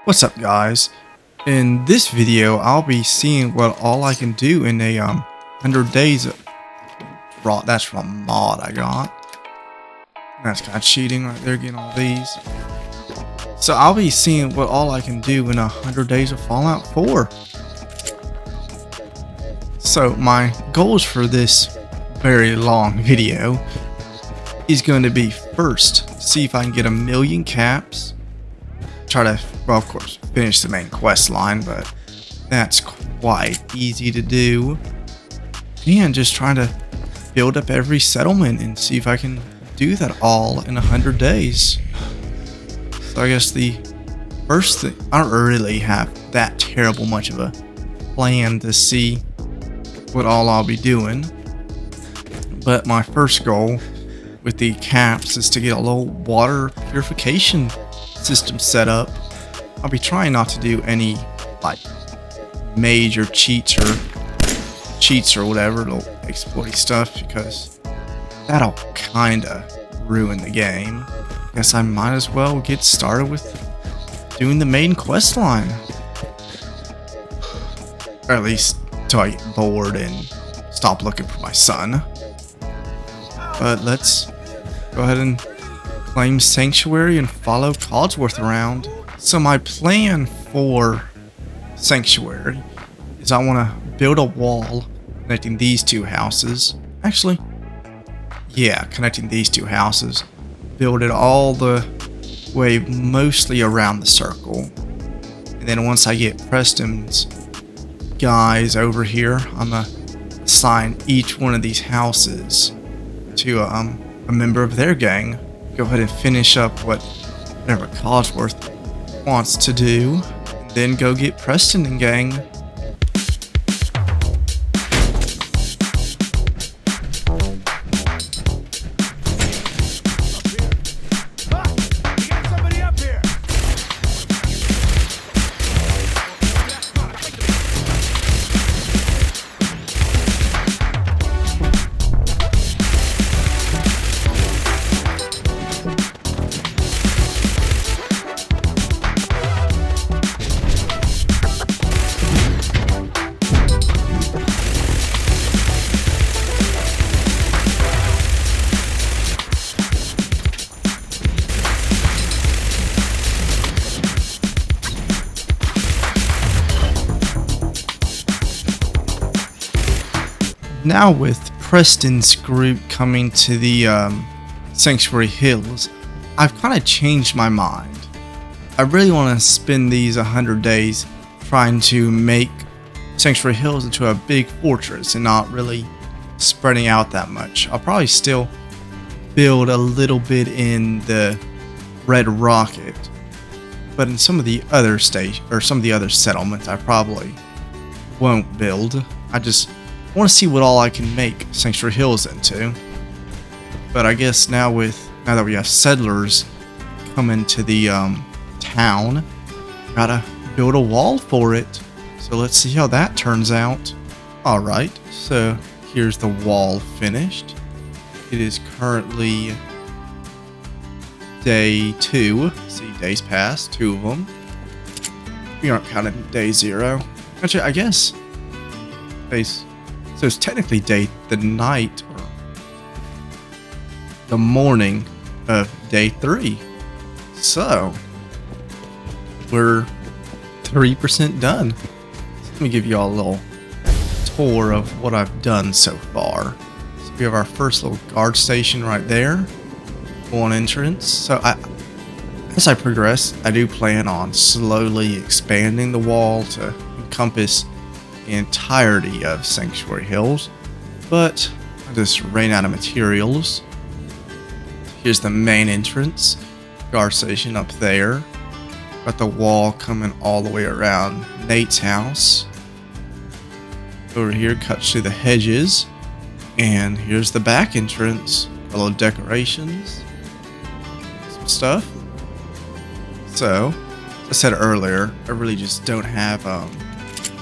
What's up, guys? In this video, I'll be seeing what all I can do in a 100 days. That's from a mod I got. That's kind of cheating right there, getting all these. So I'll be seeing what all I can do in 100 days of Fallout 4. So my goals for this very long video is going to be first, see if I can get 1,000,000 caps. Try to, well, of course, finish the main quest line, but that's quite easy to do. And just trying to build up every settlement and see if I can do that all in 100 days. So I guess the first thing, I don't really have that terrible much of a plan to see what all I'll be doing. But my first goal with the caps is to get a little water purification system set up. I'll be trying not to do any like major cheats or whatever, little exploity stuff, because that'll kinda ruin the game. Guess I might as well get started with doing the main quest line, or at least till I get bored and stop looking for my son. But let's go ahead and claim Sanctuary and follow Codsworth around. So my plan for Sanctuary is I want to build a wall connecting these two houses. Actually, yeah, connecting these two houses. Build it all the way mostly around the circle. And then once I get Preston's guys over here, I'm going to assign each one of these houses to a member of their gang. Go ahead and finish up whatever Codsworth wants to do, and then go get Preston and gang. Now with Preston's group coming to the Sanctuary Hills, I've kind of changed my mind. I really want to spend these 100 days trying to make Sanctuary Hills into a big fortress and not really spreading out that much. I'll probably still build a little bit in the Red Rocket, but in some of the other settlements I probably won't build. I just want to see what all I can make Sanctuary Hills into. But I guess now that we have settlers coming to the town, gotta build a wall for it. So let's see how that turns out. Alright, so here's the wall finished. It is currently day 2. See, days passed, 2 of them. We aren't counting day 0. Actually, I guess so it's technically the night or the morning of day 3. So we're 3% done. So let me give you all a little tour of what I've done so far. So we have our first little guard station right there. One entrance. So as I progress, I do plan on slowly expanding the wall to encompass the entirety of Sanctuary Hills, but I just ran out of materials. Here's the main entrance, guard station up there. Got the wall coming all the way around Nate's house. Over here cuts through the hedges, and here's the back entrance. A little decorations, some stuff. So, as I said earlier, I really just don't have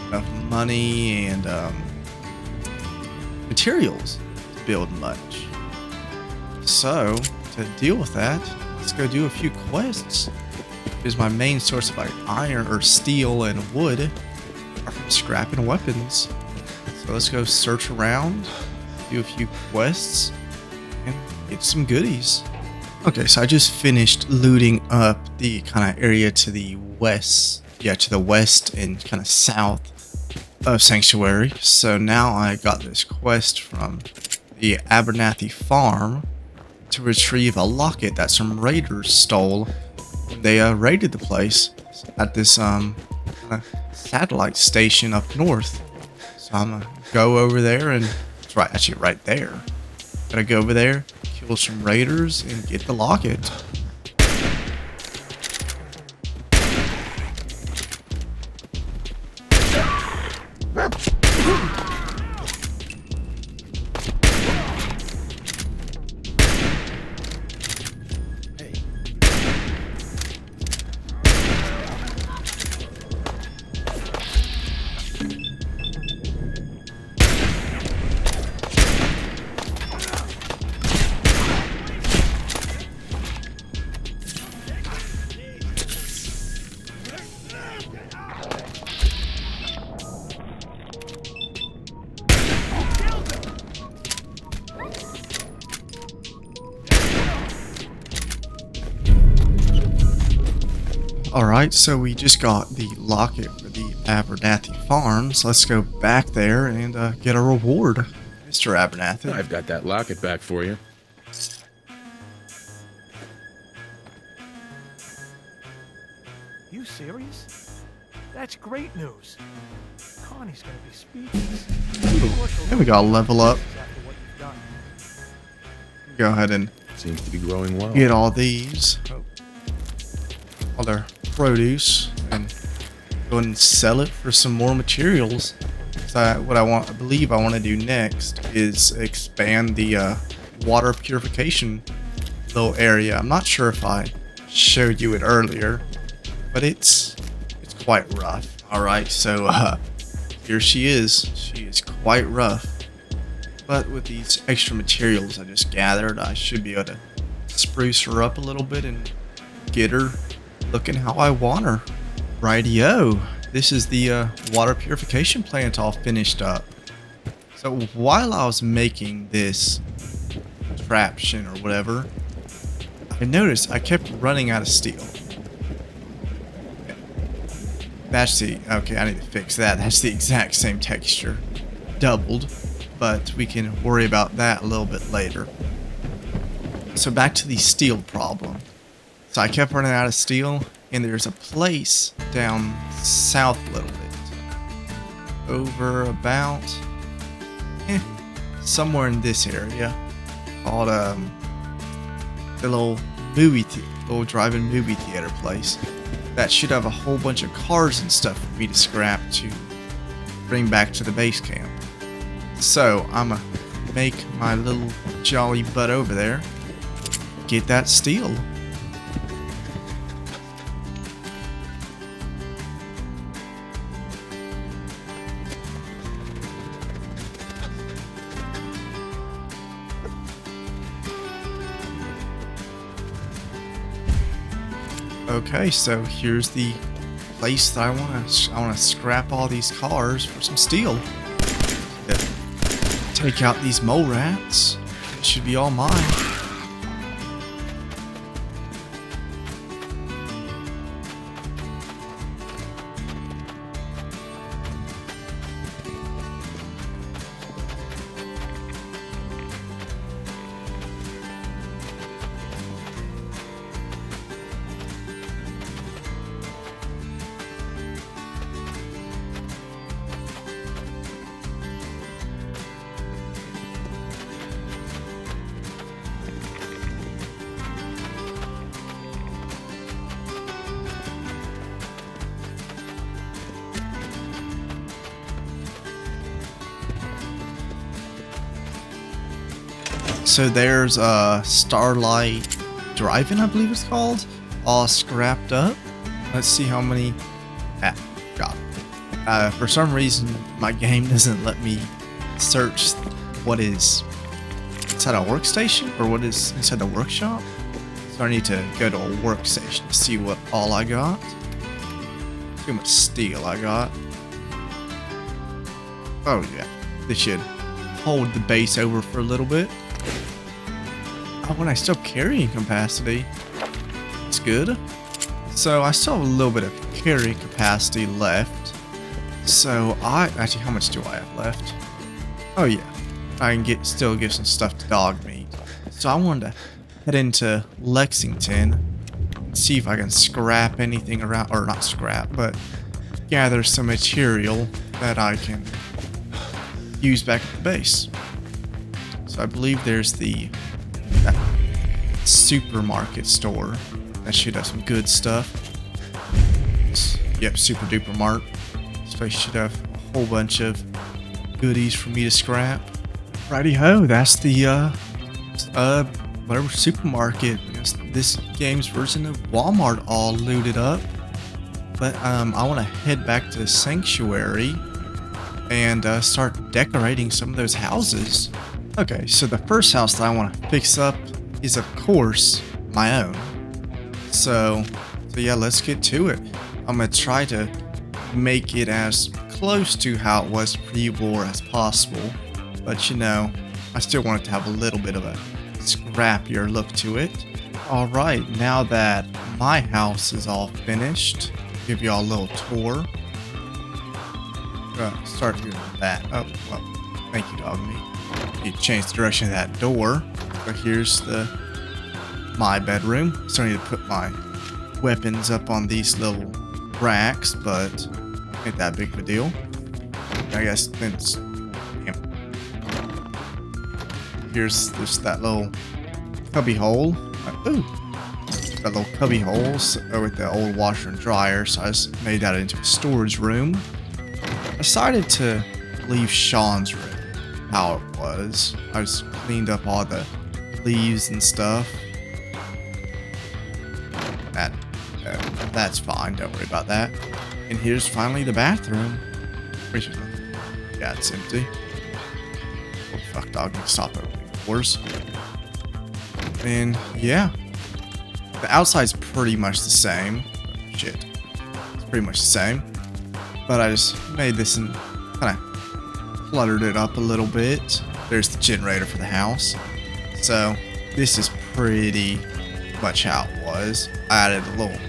enough money and materials to build much. So to deal with that, let's go do a few quests. Because my main source of like iron or steel and wood are from scrapping weapons. So let's go search around, do a few quests, and get some goodies. Okay, so I just finished looting up the kind of area to the west. Yeah, to the west and kind of south of Sanctuary. So now I got this quest from the Abernathy farm to retrieve a locket that some raiders stole when they raided the place at this satellite station up north. So I'm gonna go over there, and it's actually right there. Gotta go over there, kill some raiders, and get the locket. Alright, so we just got the locket for the Abernathy Farms. Let's go back there and get a reward, Mr. Abernathy. I've got that locket back for you. You serious? That's great news. Connie's gonna be speechless. Then we gotta level up. After what you've done. Go ahead and Seems to be growing well. get all these. All their produce and go ahead and sell it for some more materials. So what I believe I want to do next is expand the water purification little area. I'm not sure if I showed you it earlier, but it's quite rough. All right, so here she is. She is quite rough, but with these extra materials I just gathered, I should be able to spruce her up a little bit and get her looking how I want her. Rightio. This is the water purification plant all finished up. So while I was making this contraption or whatever, I noticed I kept running out of steel. That's okay, I need to fix that. That's the exact same texture. Doubled, but we can worry about that a little bit later. So back to the steel problem. So I kept running out of steel, and there's a place down south a little bit. Over about, somewhere in this area, called the little little drive-in movie theater place. That should have a whole bunch of cars and stuff for me to scrap to bring back to the base camp. So I'm gonna make my little jolly butt over there, get that steel. Okay, so here's the place that I want to scrap all these cars for some steel. Take out these mole rats. It should be all mine. So there's Starlight Drive-In, I believe it's called, all scrapped up. Let's see how many. God. For some reason, my game doesn't let me search what is inside a workstation or what is inside the workshop. So So I need to go to a workstation to see what all I got. See how much steel I got. Oh yeah, this should hold the base over for a little bit. Oh, when I still carrying capacity. It's good. So I still have a little bit of carrying capacity left. So actually, how much do I have left? Oh yeah, I can still give some stuff to dog meat. So I wanted to head into Lexington and see if I can scrap anything around, or not scrap, but gather some material that I can use back at the base. So I believe there's that supermarket store that should have some good stuff. Yep, Super Duper Mart. This place should have a whole bunch of goodies for me to scrap. Righty ho, that's the whatever supermarket. I guess this game's version of Walmart all looted up. But I want to head back to Sanctuary and start decorating some of those houses. Okay, so the first house that I want to fix up is, of course, my own. So yeah, let's get to it. I'm gonna try to make it as close to how it was pre-war as possible, but you know, I still want it to have a little bit of a scrappier look to it. All right, now that my house is all finished, I'll give you all a little tour. Start here with that. Oh, well, thank you, dog meat. You change the direction of that door. So here's my bedroom. So I need to put my weapons up on these little racks, but ain't that big of a deal. I guess it's, here's just that little cubby hole. Ooh, that little cubby hole with the old washer and dryer. So I just made that into a storage room. I decided to leave Sean's room how it was. I just cleaned up all the leaves and stuff. That's fine, don't worry about that. And here's finally the bathroom. Yeah, it's empty. Oh fuck, dog, stop opening doors. And yeah, the outside's pretty much the same. Shit, it's pretty much the same. But I just made this and kind of cluttered it up a little bit. There's the generator for the house. So this is pretty much how it was. I added a little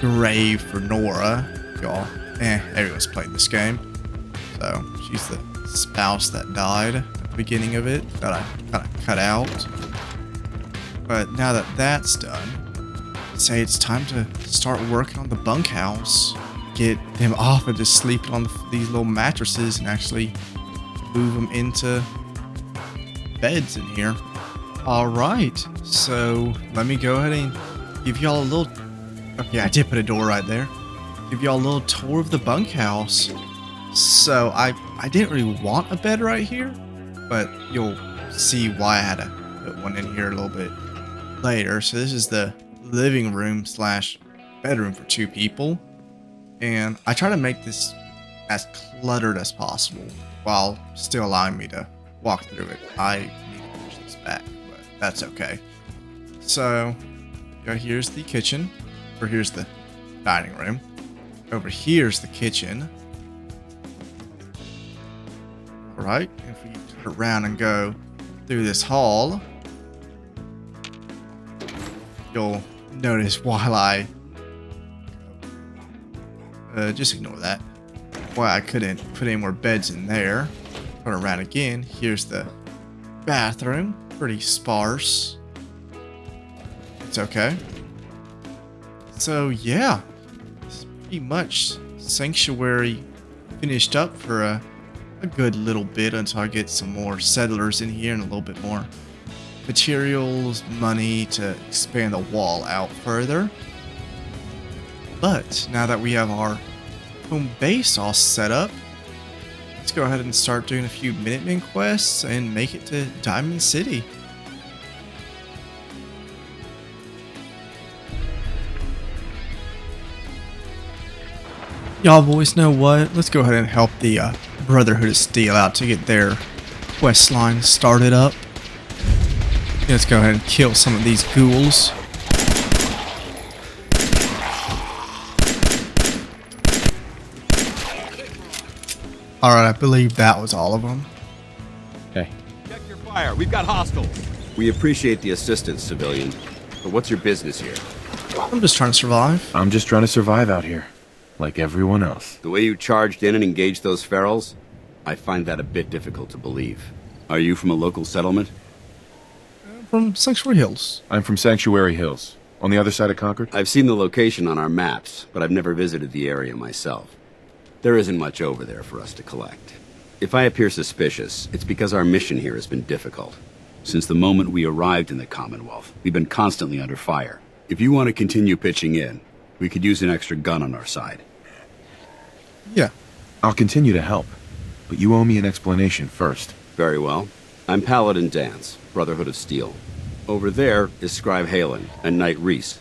grave for Nora. Y'all, everyone's played this game. So she's the spouse that died at the beginning of it that I kind of cut out. But now that that's done, I'd say it's time to start working on the bunkhouse. Get them off of just sleeping on these little mattresses and actually move them into beds in here. All right, so let me go ahead and give y'all a little. Okay, I did put a door right there. Give y'all a little tour of the bunkhouse. So I didn't really want a bed right here, but you'll see why I had to put one in here a little bit later. So this is the living room / bedroom for 2 people. And I try to make this as cluttered as possible while still allowing me to walk through it. I need to push this back, but that's okay. So yeah, here's the kitchen, or here's the dining room. Over here's the kitchen. All right, if we turn around and go through this hall, you'll notice while I just ignore that. Why I couldn't put any more beds in there. Turn around again. Here's the bathroom. Pretty sparse. It's okay. So yeah, it's pretty much Sanctuary finished up for a good little bit until I get some more settlers in here and a little bit more materials, money to expand the wall out further. But now that we have our home base all set up, let's go ahead and start doing a few Minutemen quests and make it to Diamond City. Y'all boys know what? Let's go ahead and help the Brotherhood of Steel out to get their quest line started up. Let's go ahead and kill some of these ghouls. Alright, I believe that was all of them. Hey, Check your fire. We've got hostiles. We appreciate the assistance, civilian. But what's your business here? I'm just trying to survive. I'm just trying to survive out here, like everyone else. The way you charged in and engaged those ferals, I find that a bit difficult to believe. Are you from a local settlement? From Sanctuary Hills. I'm from Sanctuary Hills, on the other side of Concord. I've seen the location on our maps, but I've never visited the area myself. There isn't much over there for us to collect. If I appear suspicious, it's because our mission here has been difficult. Since the moment we arrived in the Commonwealth, we've been constantly under fire. If you want to continue pitching in, we could use an extra gun on our side. Yeah. I'll continue to help, but you owe me an explanation first. Very well. I'm Paladin Dance, Brotherhood of Steel. Over there is Scribe Halen and Knight Reese.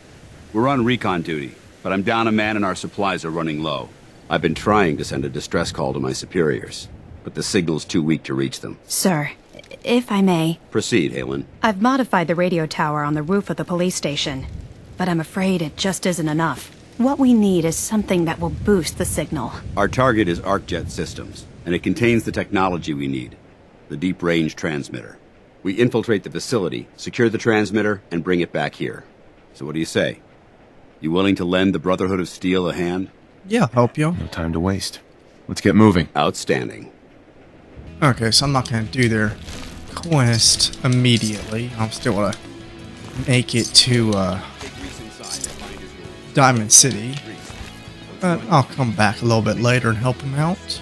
We're on recon duty, but I'm down a man and our supplies are running low. I've been trying to send a distress call to my superiors, but the signal's too weak to reach them. Sir, if I may, Proceed, Halen. I've modified the radio tower on the roof of the police station, but I'm afraid it just isn't enough. What we need is something that will boost the signal. Our target is ArcJet Systems, and it contains the technology we need. The deep-range transmitter. We infiltrate the facility, secure the transmitter, and bring it back here. So what do you say? You willing to lend the Brotherhood of Steel a hand? Yeah, help you. No time to waste. Let's get moving. Outstanding. Okay, so I'm not going to do their quest immediately. I'm still going to make it to Diamond City. But I'll come back a little bit later and help him out.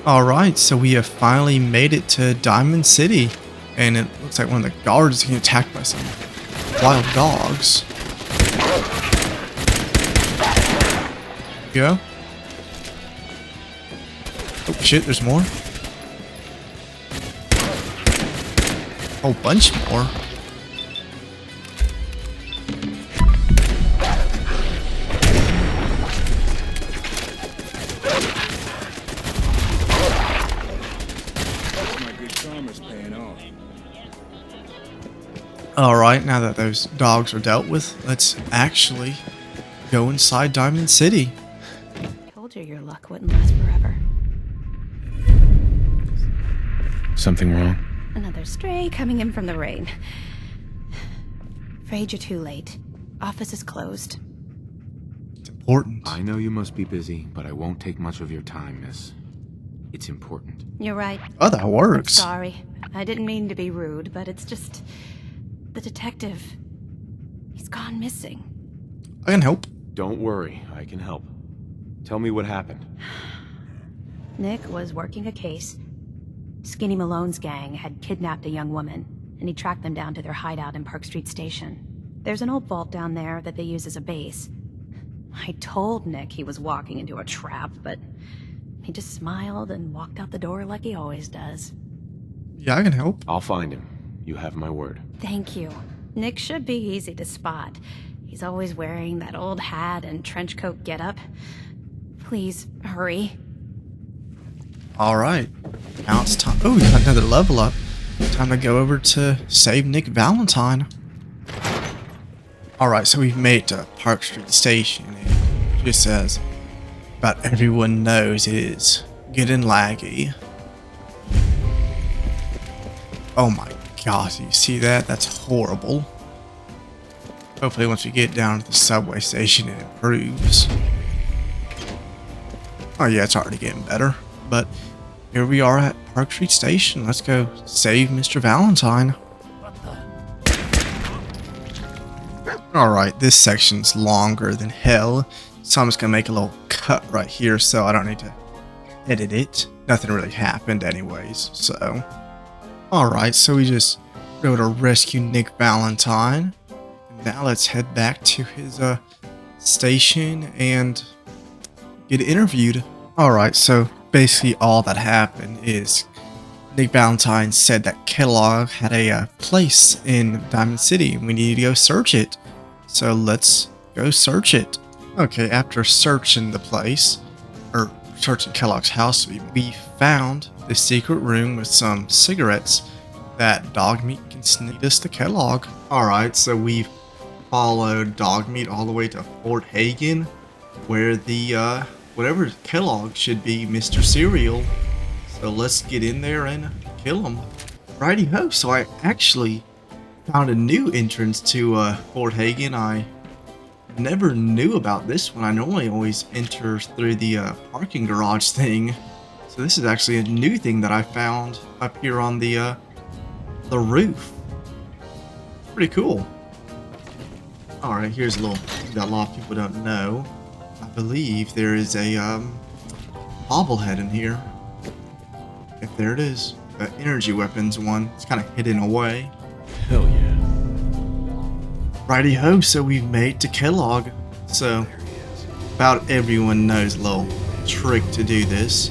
Alright, so we have finally made it to Diamond City. And it looks like one of the guards is getting attacked by some wild dogs. Go. Oh shit, there's more. Whole bunch more. Alright, now that those dogs are dealt with, let's actually go inside Diamond City. Told you your luck wouldn't last forever. Something wrong? Another stray coming in from the rain. Afraid you're too late. Office is closed. It's important. I know you must be busy, but I won't take much of your time, miss. It's important. You're right. Oh, that works. Sorry. I didn't mean to be rude, but it's just... The detective... He's gone missing. I can help. Don't worry, I can help. Tell me what happened. Nick was working a case. Skinny Malone's gang had kidnapped a young woman, and he tracked them down to their hideout in Park Street Station. There's an old vault down there that they use as a base. I told Nick he was walking into a trap, but he just smiled and walked out the door like he always does. Yeah, I can help. I'll find him. You have my word. Thank you. Nick should be easy to spot. He's always wearing that old hat and trench coat getup. Please, hurry. Alright. Now it's time. Oh, we got another level up. Time to go over to save Nick Valentine. Alright, so we've made it to Park Street Station. It just says, about everyone knows it is getting laggy. Oh my god, you see that? That's horrible. Hopefully once we get down to the subway station it improves. Oh yeah, it's already getting better. But here we are at Park Street Station. Let's go save Mr. Valentine. Alright, this section's longer than hell. So I'm just going to make a little cut right here so I don't need to edit it. Nothing really happened anyways, so... Alright, so we just go to rescue Nick Valentine. Now let's head back to his station and get interviewed. Alright, so basically all that happened is Nick Valentine said that Kellogg had a place in Diamond City and we need to go search it. So let's go search it. Okay, after searching the place, or searching Kellogg's house, we found the secret room with some cigarettes that Dogmeat can sneak us to Kellogg. Alright, so we've followed Dogmeat all the way to Fort Hagen, where the whatever Kellogg should be Mr. Cereal. So let's get in there and kill him. Righty ho, so I actually found a new entrance to Fort Hagen. I never knew about this one. I normally always enter through the parking garage thing. So this is actually a new thing that I found up here on the roof. Pretty cool. Alright, here's a little thing that a lot of people don't know. I believe there is a bobblehead in here. If there it is. The energy weapons one. It's kind of hidden away. Hell yeah. Righty ho, so we've made to Kellogg. So about everyone knows a little trick to do this.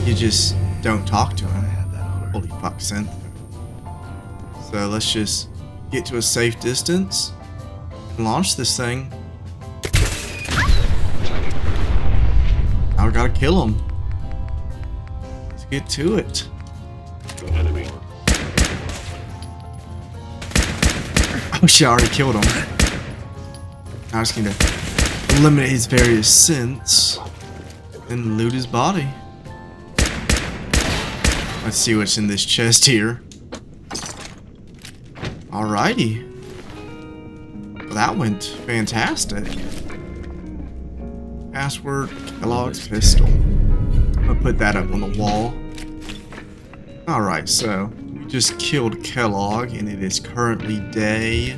You just don't talk to him. Holy fuck, synth. So let's just get to a safe distance and launch this thing. Now we gotta kill him. Let's get to it. Enemy. Oh shit, I already killed him. Now I just need to eliminate his various synths and loot his body. Let's see what's in this chest here. Alrighty. Well, that went fantastic. Password, Kellogg's pistol. I'm gonna put that up on the wall. Alright, so we just killed Kellogg and it is currently day.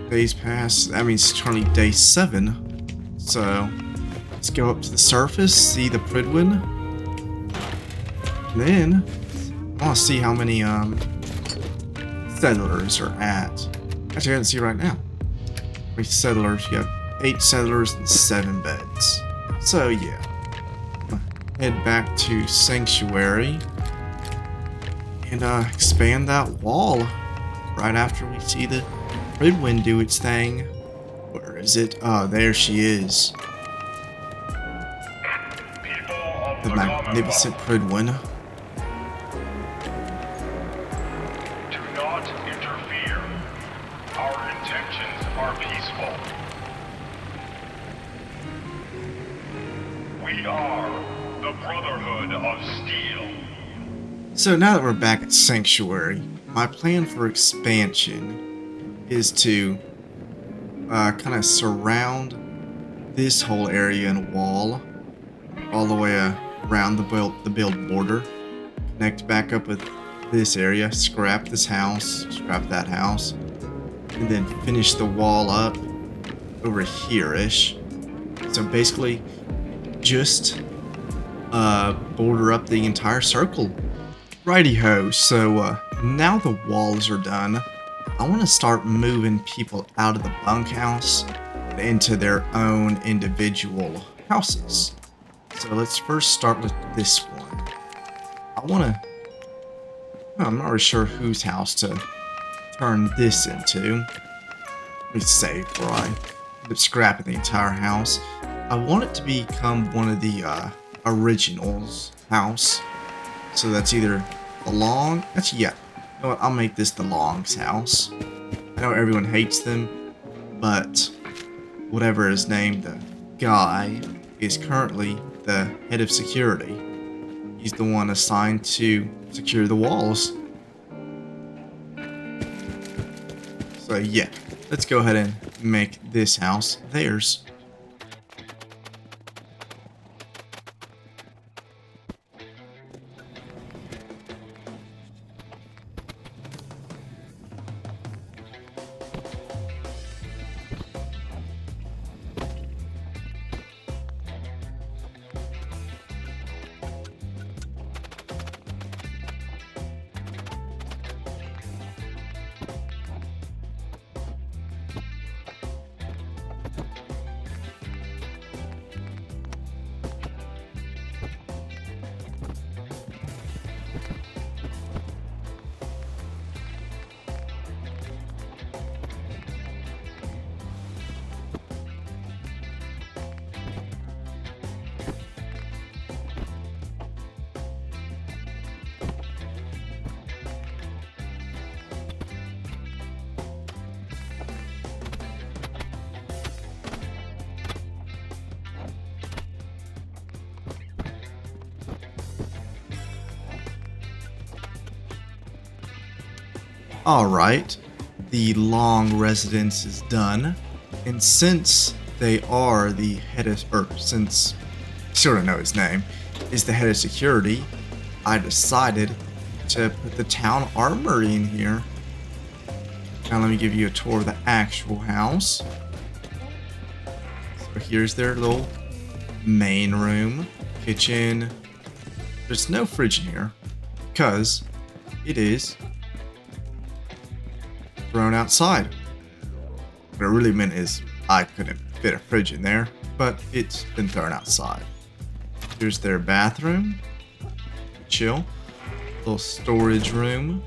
Days pass, that means it's currently day 7. So let's go up to the surface, see the Prydwen. And then I want to see how many settlers are at. Actually, I can see right now. How many settlers? You have 8 settlers and 7 beds. So yeah, head back to Sanctuary and expand that wall right after we see the Prydwen do its thing. Where is it? Oh, there she is. The magnificent Prydwen. Do not interfere. Our intentions are peaceful. We are the Brotherhood of Steel. So now that we're back at Sanctuary, my plan for expansion is to kind of surround this whole area in a wall all the way around the build border, connect back up with this area, scrap this house, scrap that house, and then finish the wall up over here-ish. So basically just border up the entire circle. Righty-ho, so now the walls are done, I want to start moving people out of the bunkhouse and into their own individual houses. So let's first start with this one. I'm not really sure whose house to turn this into. Let me save before I end up scrapping the entire house. I want it to become one of the originals house. So that's either the Long. Actually, yeah. You know what? I'll make this the Long's house. I know everyone hates them, but whatever his name, the guy is currently the head of security. He's the one assigned to secure the walls. So yeah, let's go ahead and make this house theirs. Alright, the long residence is done, and since they are the head of, or since, still don't know his name, is the head of security, I decided to put the town armory in here. Now let me give you a tour of the actual house. So here's their little main room, kitchen. There's no fridge in here because it is thrown outside. What it really meant is I couldn't fit a fridge in there, but it's been thrown outside. Here's their bathroom. Chill. Little storage room.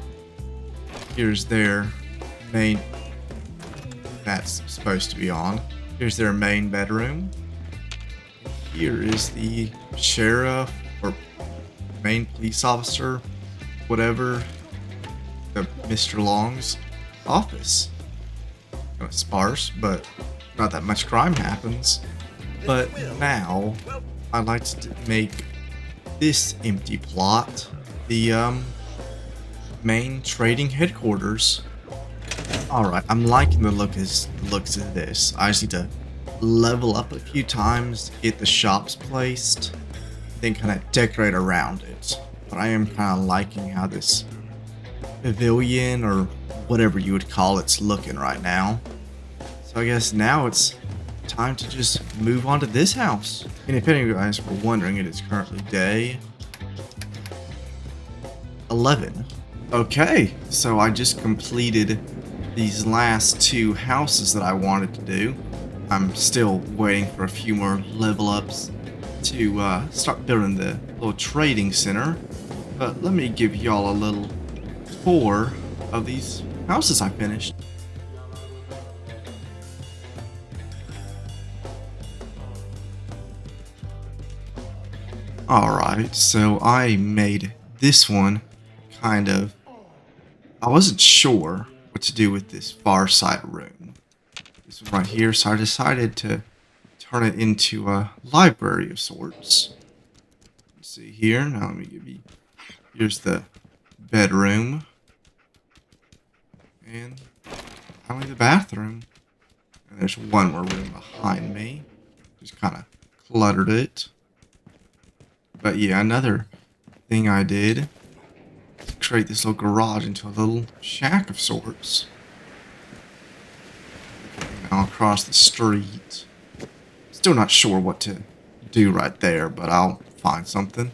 Here's their main, that's supposed to be on. Here's their main bedroom. Here is the sheriff or main police officer, whatever, the Mr. Long's office. Kind of sparse, but not that much crime happens. But now I'd like to make this empty plot the main trading headquarters. Alright, I'm liking the looks of this. I just need to level up a few times, get the shops placed, then kind of decorate around it. But I am kind of liking how this pavilion, or whatever you would call it's looking right now. So I guess now it's time to just move on to this house. And if any of you guys were wondering, it is currently day 11. Okay, so I just completed these last two houses that I wanted to do. I'm still waiting for a few more level ups to start building the little trading center. But let me give y'all a little tour of these houses I finished. Alright, so I made this one kind of, I wasn't sure what to do with this far side room. This one right here, so I decided to turn it into a library of sorts. Let's see here, now let me give you, here's the bedroom. And finally the bathroom. And there's one more room behind me. Just kind of cluttered it. But yeah, another thing I did is create this little garage into a little shack of sorts. Now across the street. Still not sure what to do right there, but I'll find something.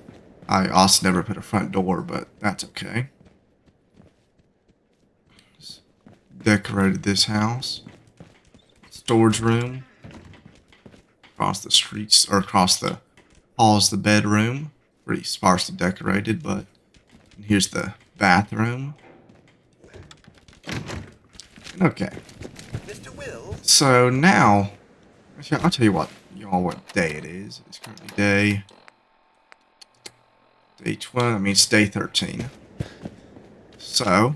I also never put a front door, but that's okay. Just decorated this house. Storage room. Across the streets, or across the hall's the bedroom. Pretty sparsely decorated, but here's the bathroom. Okay. So now, actually, I'll tell you what, y'all, what day it is. It's currently day 12. I mean, it's day 13. So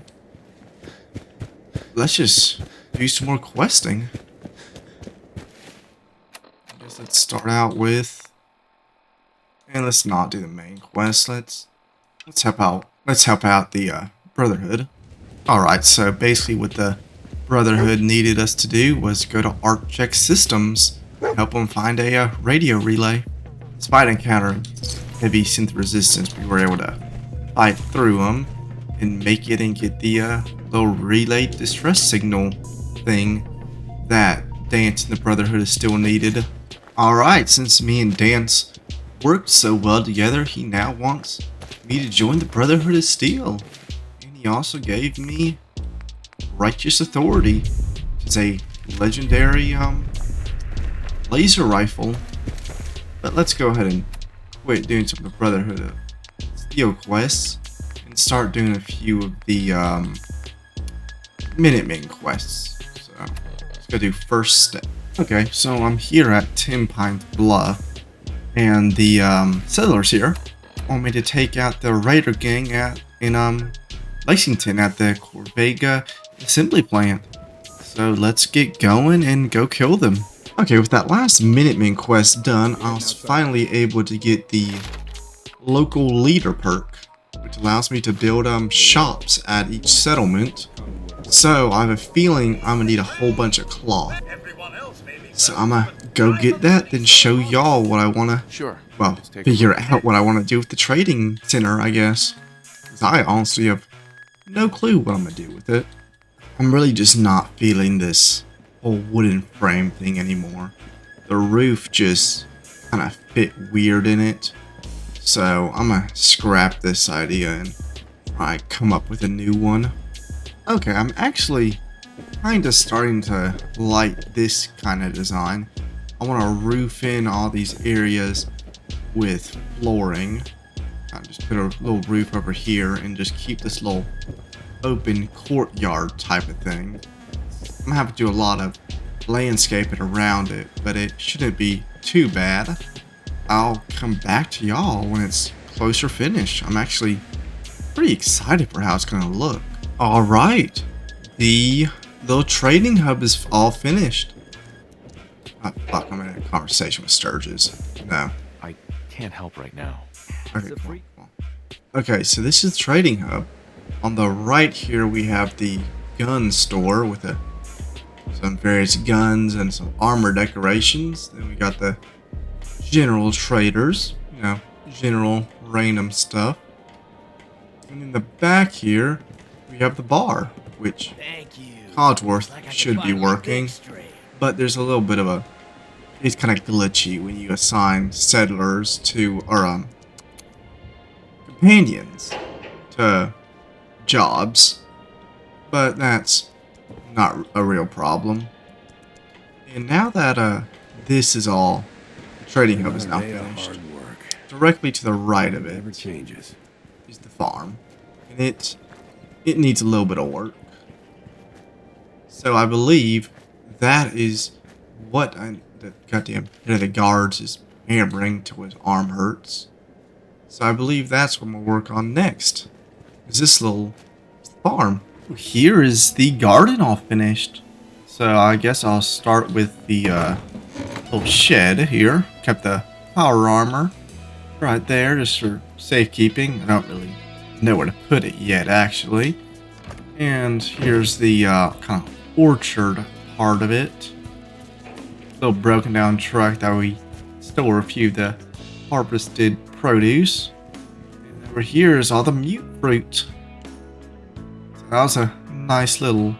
let's just do some more questing. I guess let's start out with, and let's not do the main quest. Let's help out the Brotherhood. All right. So basically, what the Brotherhood needed us to do was go to Architect Systems, help them find a radio relay. Despite encountering heavy synth resistance, we were able to fight through them and make it and get the little relay distress signal thing that Dance and the Brotherhood is still needed. All right. Since me and Dance worked so well together, he now wants me to join the Brotherhood of Steel. And he also gave me Righteous Authority, which is a legendary laser rifle. But let's go ahead and quit doing some of the Brotherhood of Steel quests and start doing a few of the Minutemen quests. So let's go do first step. Okay, so I'm here at Ten Pine Bluff. And the settlers here want me to take out the raider gang in Lexington at the Corvega assembly plant. So let's get going and go kill them. Okay, with that last Minutemen quest done, I was finally able to get the local leader perk. which allows me to build shops at each settlement. So I have a feeling I'm gonna need a whole bunch of cloth. So I'm gonna go get that, then show y'all what I wanna, well, figure out what I wanna do with the trading center, I guess. 'Cause I honestly have no clue what I'm gonna do with it. I'm really just not feeling this whole wooden frame thing anymore. The roof just kind of fit weird in it. So I'm gonna scrap this idea and try to come up with a new one. Okay, I'm actually kind of starting to like this kind of design. I want to roof in all these areas with flooring. I'll just put a little roof over here and just keep this little open courtyard type of thing. I'm gonna have to do a lot of landscaping around it, but it shouldn't be too bad. I'll come back to y'all when it's closer finished. I'm actually pretty excited for how it's gonna look. All right, the little trading hub is all finished. Oh, fuck, I'm in a conversation with Sturgis. No. I can't help right now. Okay, come on. Okay, so this is the trading hub. On the right here, we have the gun store with some various guns and some armor decorations. Then we got the general traders, you know, general random stuff. And in the back here, we have the bar, which Codsworth should be working, but there's a little bit of it's kind of glitchy when you assign settlers to, or companions to jobs, but that's not a real problem. And now that this is all, the trading hub is now finished. Directly to the right of it is the farm, and it needs a little bit of work. So I believe that is what the goddamn head of the guards is hammering till his arm hurts. So I believe that's what I'm gonna work on next. Is this little farm. Here is the garden all finished. So I guess I'll start with the little shed here. Kept the power armor right there just for safekeeping. I don't really know where to put it yet, actually. And here's the kind of orchard part of it. Little broken down truck that we store a few of the harvested produce. And over here is all the mute fruit. So that was a nice little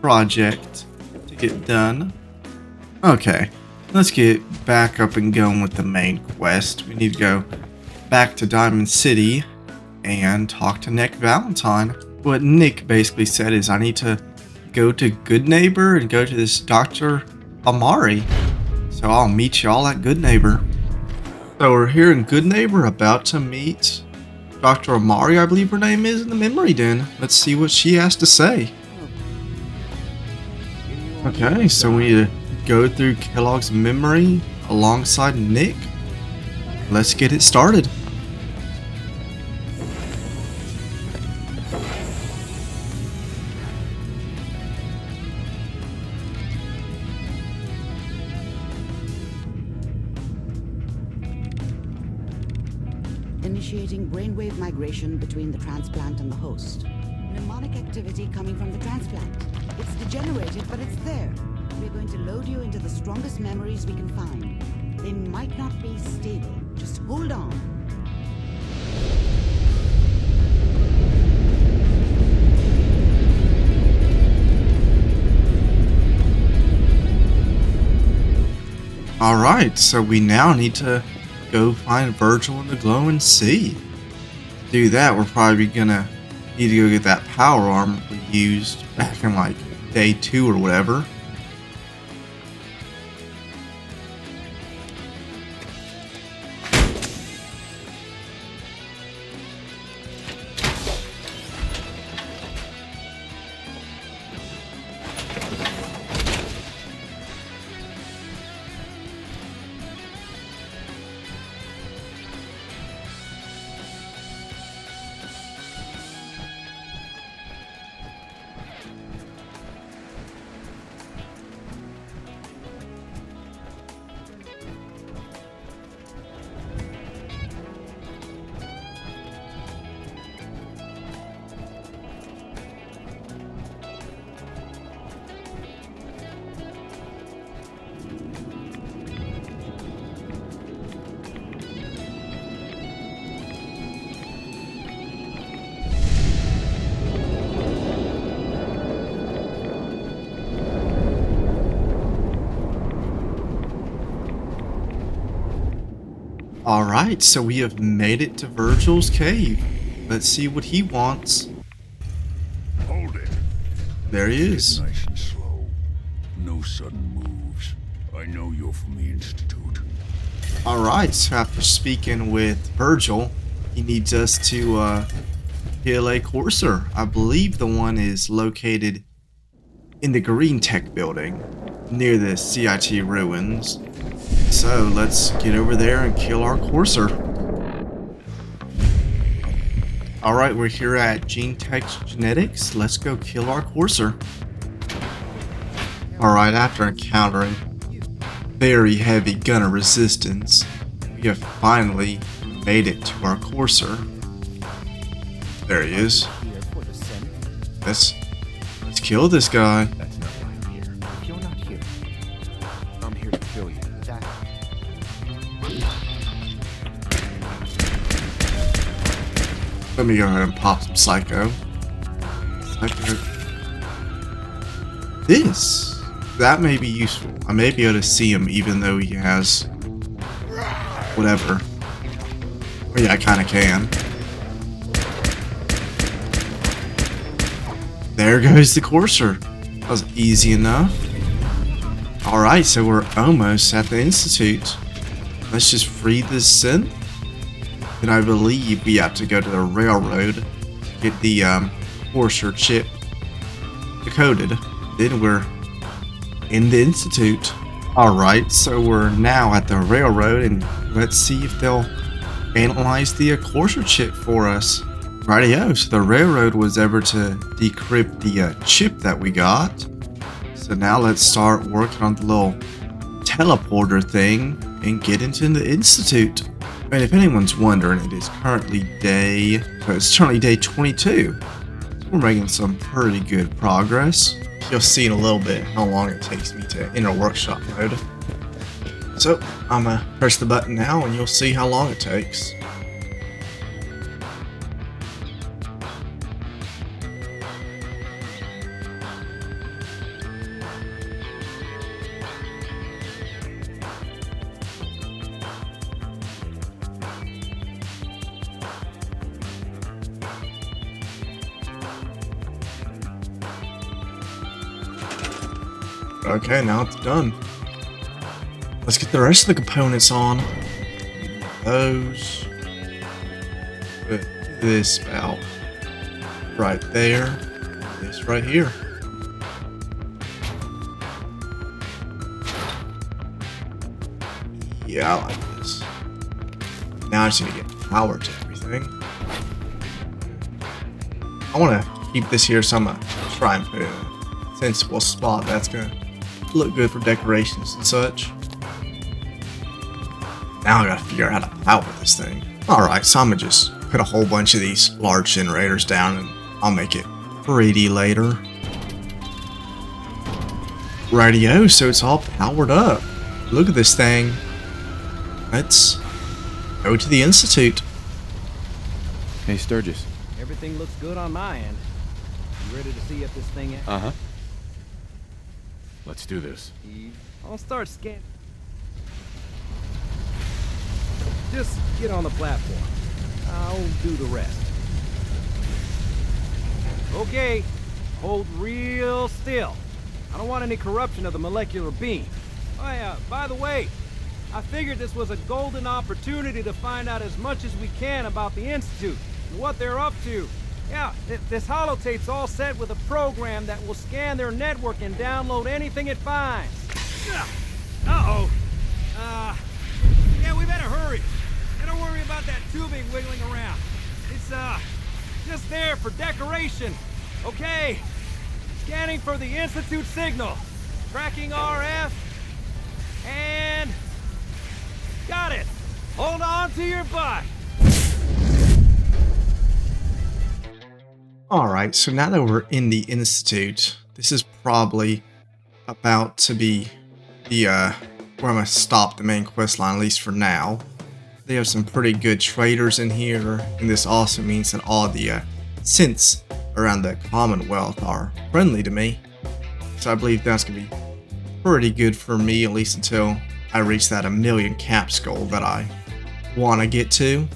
project to get done. Okay, let's get back up and going with the main quest. We need to go back to Diamond City and talk to Nick Valentine. What Nick basically said is I need to go to Good Neighbor and go to this Dr. Amari. So I'll meet y'all at Good Neighbor. So we're here in Good Neighbor, about to meet Dr. Amari, I believe her name is, in the memory den. Let's see what she has to say. Okay, so we need to go through Kellogg's memory alongside Nick. Let's get it started. Initiating brainwave migration between the transplant and the host. Mnemonic activity coming from the transplant. It's degenerated, but it's there. We're going to load you into the strongest memories we can find. They might not be stable. Just hold on. Alright, so we now need to go find Virgil in the glowing sea. To do that, we're probably gonna need to go get that power armor we used back in like day 2 or whatever. Alright, so we have made it to Virgil's cave. Let's see what he wants. Hold it. There he is. Nice and slow. No sudden moves. I know you're from the Institute. Alright, so after speaking with Virgil, he needs us to kill a Courser. I believe the one is located in the Green Tech building near the CIT ruins. So let's get over there and kill our Courser. Alright, we're here at GeneTech Genetics. Let's go kill our Courser. Alright, after encountering very heavy gunner resistance, we have finally made it to our Courser. There he is. Let's kill this guy. That's not why I'm here. If you're not here, I'm here to kill you. Let me go ahead and pop some Psycho. That may be useful. I may be able to see him even though he has whatever. Oh yeah, I kinda can. There goes the Courser. That was easy enough. Alright, so we're almost at the Institute. Let's just free this synth. And I believe we have to go to the railroad to get the Courser chip decoded. Then we're in the Institute. Alright, so we're now at the railroad and let's see if they'll analyze the Courser chip for us. Rightio, so the railroad was able to decrypt the chip that we got. So now let's start working on the little teleporter thing and get into the Institute. And if anyone's wondering, it is currently day 22. So we're making some pretty good progress. You'll see in a little bit how long it takes me to enter workshop mode. So I'm gonna press the button now and you'll see how long it takes. Okay, now it's done. Let's get the rest of the components on. Those. Put this about right there. This right here. Yeah, I like this. Now I just need to get power to everything. I want to keep this here, so I'm going to try and put it in a sensible spot that's going to look good for decorations and such. Now I gotta figure out how to power this thing. Alright, so I'm gonna just put a whole bunch of these large generators down and I'll make it pretty later. Rightio, so it's all powered up. Look at this thing. Let's go to the Institute. Hey, Sturgis. Everything looks good on my end. You ready to see if this thing... Uh-huh. Let's do this. I'll start scanning. Just get on the platform. I'll do the rest. Okay, hold real still. I don't want any corruption of the molecular beam. Oh yeah, by the way, I figured this was a golden opportunity to find out as much as we can about the Institute and what they're up to. Yeah, this holotape's all set with a program that will scan their network and download anything it finds. Uh-oh. Yeah, we better hurry. And don't worry about that tubing wiggling around. It's, just there for decoration. Okay. Scanning for the Institute signal. Tracking RF. And... got it. Hold on to your butt. Alright, so now that we're in the Institute, this is probably about to be the, where I'm going to stop the main quest line, at least for now. They have some pretty good traders in here, and this also means that all the synths around the Commonwealth are friendly to me. So I believe that's going to be pretty good for me, at least until I reach that 1,000,000 caps goal that I want to get to.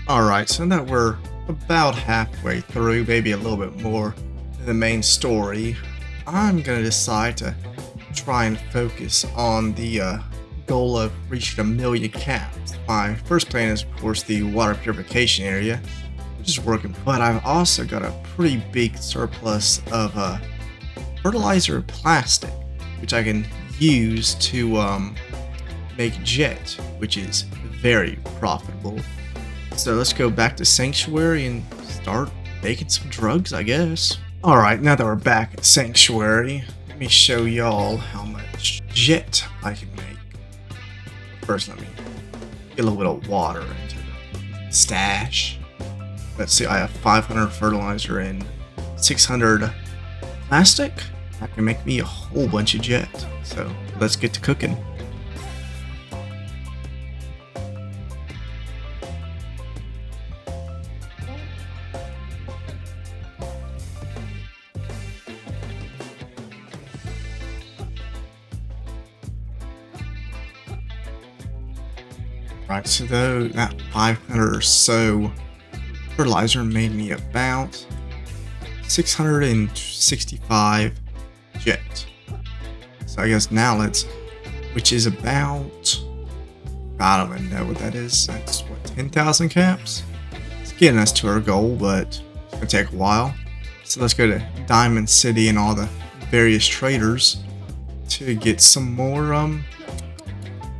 Alright, so that we're about halfway through, maybe a little bit more than the main story, I'm going to decide to try and focus on the goal of reaching 1 million caps. My first plan is, of course, the water purification area, which is working, but I've also got a pretty big surplus of fertilizer plastic, which I can use to make jet, which is very profitable. So let's go back to Sanctuary and start making some drugs, I guess. Alright, now that we're back at Sanctuary, let me show y'all how much jet I can make. First, let me get a little bit of water into the stash. Let's see, I have 500 fertilizer and 600 plastic. That can make me a whole bunch of jet. So let's get to cooking. Right, so though that 500 or so fertilizer made me about 665 jet. So I guess now let's, which is about, I don't even know what that is. That's what, 10,000 caps? It's getting us to our goal, but it's gonna take a while. So let's go to Diamond City and all the various traders to get some more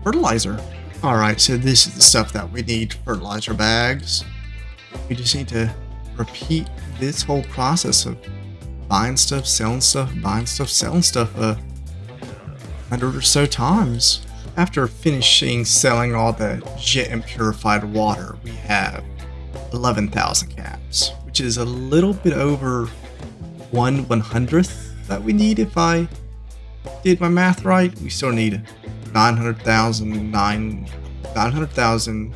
fertilizer. Alright, so this is the stuff that we need. Fertilizer bags. We just need to repeat this whole process of buying stuff, selling stuff, buying stuff, selling stuff 100 or so times. After finishing selling all the jet and purified water, we have 11,000 caps, which is a little bit over 1/100th that we need if I did my math right. We still need 900,000, 90,000,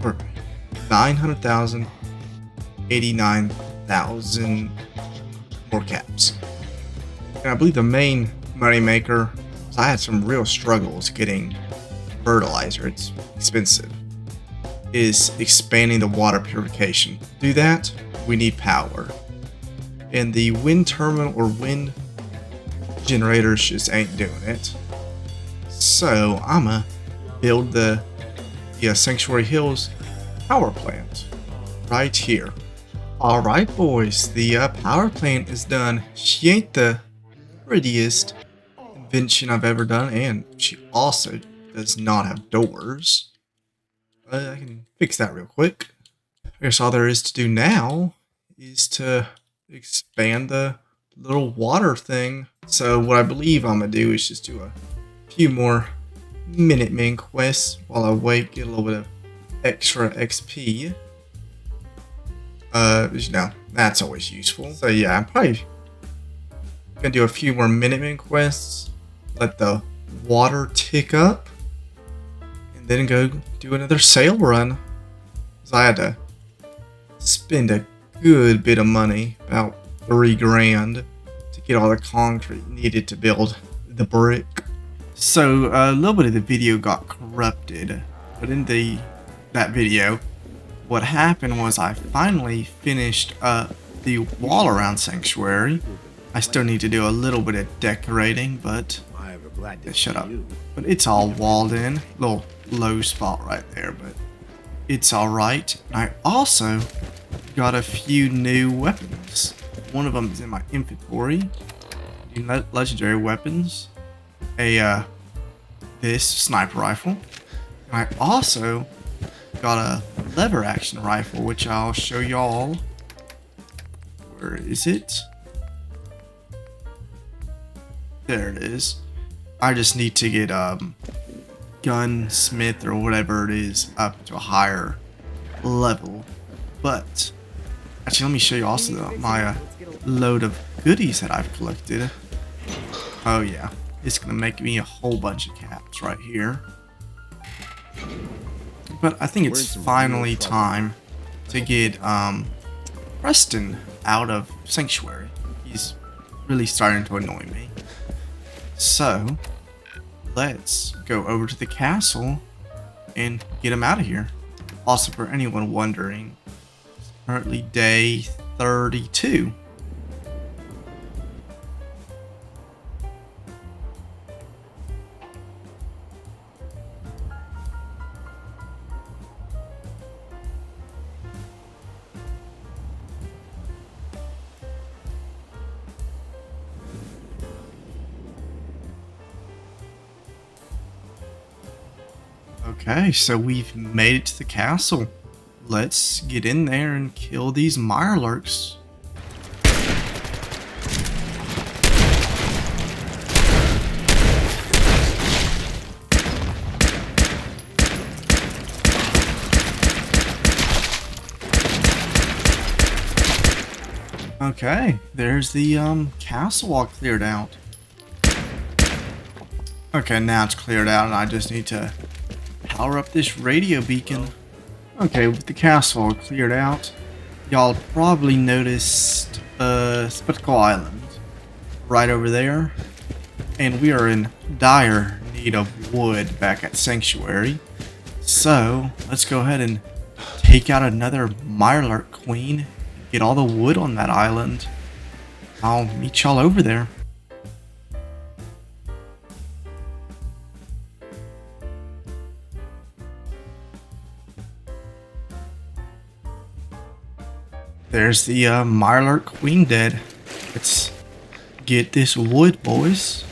or 900,000, 89,000 more caps. And I believe the main money maker, I had some real struggles getting fertilizer, it's expensive, is expanding the water purification. To do that, we need power. And the wind terminal or wind generators just ain't doing it. So I'ma build the Sanctuary Hills power plant right here. Alright boys, the power plant is done. She ain't the prettiest invention I've ever done, and she also does not have doors. I can fix that real quick. I guess all there is to do now is to expand the little water thing. So what I believe I'm gonna do is just do a few more Minutemen quests while I wait, get a little bit of extra XP. You know, that's always useful. So yeah, I'm probably gonna do a few more Minutemen quests, let the water tick up, and then go do another sail run. Cause I had to spend a good bit of money, about 3 grand, to get all the concrete needed to build the brick. So a little bit of the video got corrupted, but in that video, what happened was I finally finished the wall around Sanctuary. I still need to do a little bit of decorating, but shut up. But it's all walled in. Little low spot right there, but it's all right. I also got a few new weapons. One of them is in my inventory. Legendary weapons. This sniper rifle. I also got a lever action rifle, which I'll show y'all. Where is it? There it is. I just need to get gunsmith or whatever it is up to a higher level. But actually, let me show you also my load of goodies that I've collected. Oh yeah, it's gonna make me a whole bunch of caps right here. But I think it's finally time to get Preston out of Sanctuary. He's really starting to annoy me. So let's go over to the castle and get him out of here. Also, for anyone wondering, it's currently day 32. Okay, so we've made it to the castle. Let's get in there and kill these Mirelurks. Okay, there's the castle all cleared out. Okay, now it's cleared out and I just need to power up this radio beacon. Okay, with the castle all cleared out, y'all probably noticed Spectacle Island right over there. And we are in dire need of wood back at Sanctuary. So, let's go ahead and take out another Mirelurk Queen. Get all the wood on that island. I'll meet y'all over there. There's the Mirelurk Queen dead. Let's get this wood, boys.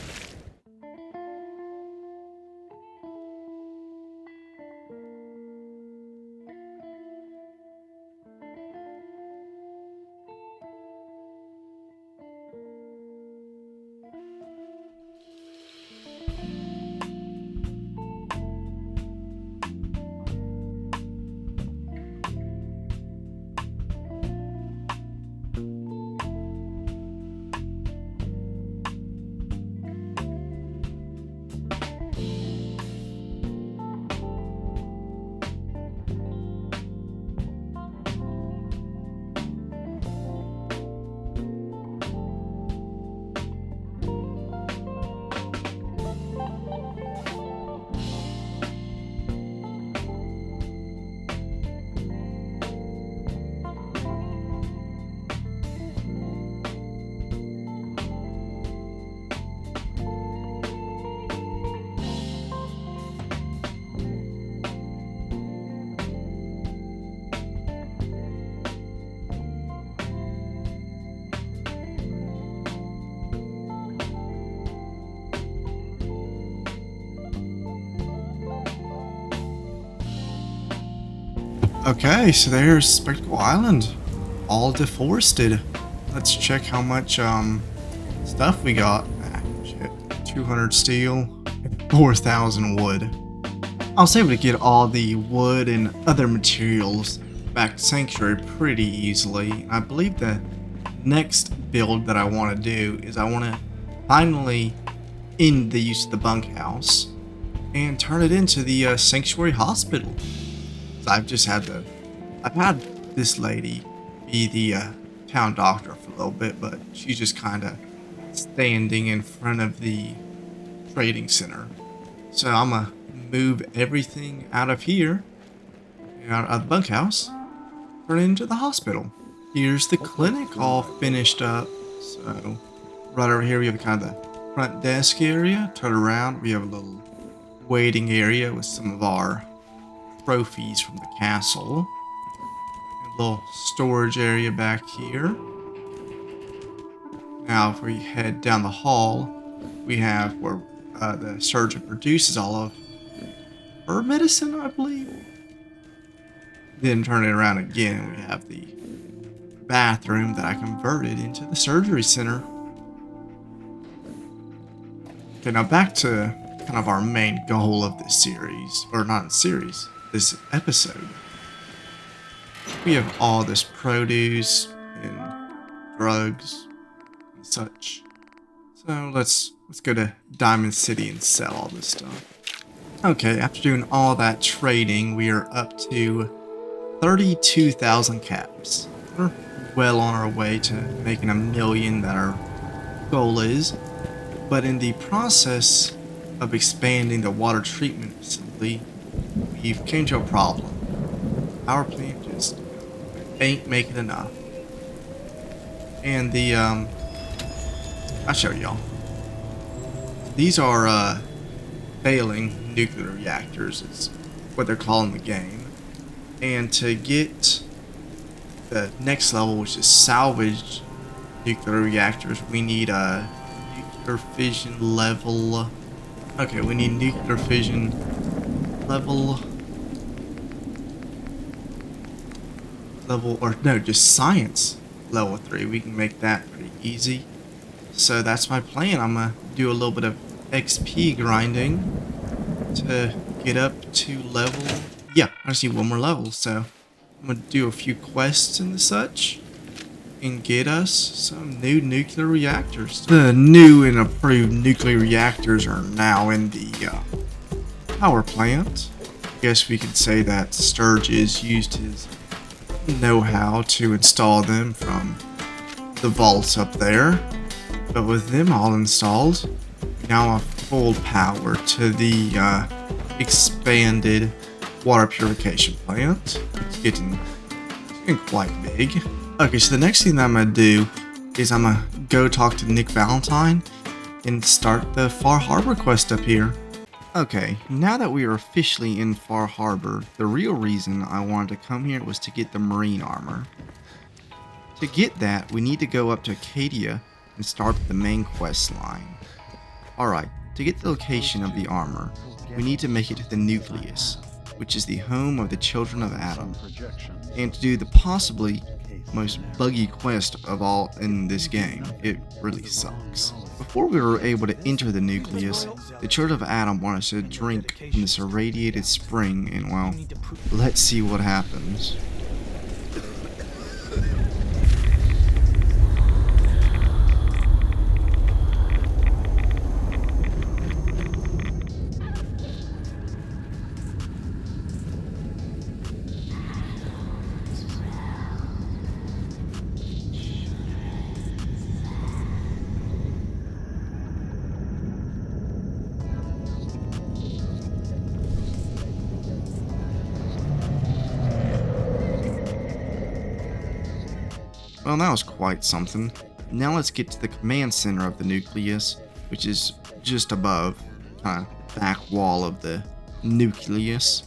Okay, so there's Spectacle Island, all deforested. Let's check how much stuff we got. Ah, shit, 200 steel, 4,000 wood. I was able to get all the wood and other materials back to Sanctuary pretty easily. I believe the next build that I want to do is I want to finally end the use of the bunkhouse and turn it into the Sanctuary Hospital. I've had this lady be the town doctor for a little bit, but she's just kind of standing in front of the trading center. So I'm gonna move everything out of here, out of the bunkhouse, turn it into the hospital. Here's the clinic all finished up. So right over here we have kind of the front desk area. Turn around, we have a little waiting area with some of our trophies from the castle. A little storage area back here. Now if we head down the hall, we have where the surgeon produces all of her medicine, I believe. Then turn it around again, we have the bathroom that I converted into the surgery center. Okay, now back to kind of our main goal of this series, or not series, this episode. We have all this produce and drugs and such. So let's go to Diamond City and sell all this stuff. Okay, after doing all that trading, we are up to 32,000 caps. We're well on our way to making 1 million that our goal is. But in the process, of expanding the water treatment facility, we've came to a problem. Our plant just ain't making enough. And the, I'll show y'all. These are, failing nuclear reactors, is what they're calling the game. And to get the next level, which is salvaged nuclear reactors, we need a nuclear fission level. Okay, we need nuclear fission level, or no, just science level 3. We can make that pretty easy. So that's my plan. I'm gonna do a little bit of XP grinding to get up to level. Yeah, I just need one more level, so I'm gonna do a few quests and such and get us some new nuclear reactors. The new and approved nuclear reactors are now in the power plant. I guess we could say that Sturgis used his know-how to install them from the vaults up there. But with them all installed, we now have full power to the expanded water purification plant. It's getting quite big. Okay, so the next thing that I'm going to do is I'm going to go talk to Nick Valentine and start the Far Harbor quest up here. Okay, now that we are officially in Far Harbor, the real reason I wanted to come here was to get the marine armor. To get that, we need to go up to Acadia and start the main quest line. Alright, to get the location of the armor, we need to make it to the nucleus, which is the home of the children of Adam, and to do the possibly most buggy quest of all in this game. It really sucks. Before we were able to enter the nucleus, the children of Adam want us to drink from this irradiated spring, and well, let's see what happens. Well, that was quite something. Now let's get to the command center of the nucleus, which is just above, kind of back wall of the nucleus.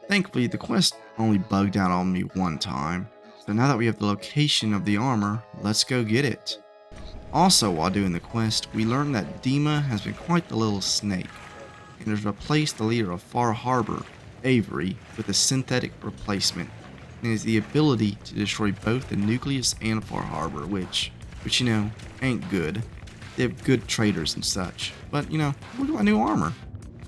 Thankfully, the quest only bugged out on me one time, so now that we have the location of the armor, let's go get it. Also, while doing the quest, we learned that Dima has been quite the little snake, and has replaced the leader of Far Harbor, Avery, with a synthetic replacement, and has the ability to destroy both the nucleus and Far Harbor, which you know, ain't good. They have good traders and such, but you know, look at my new armor.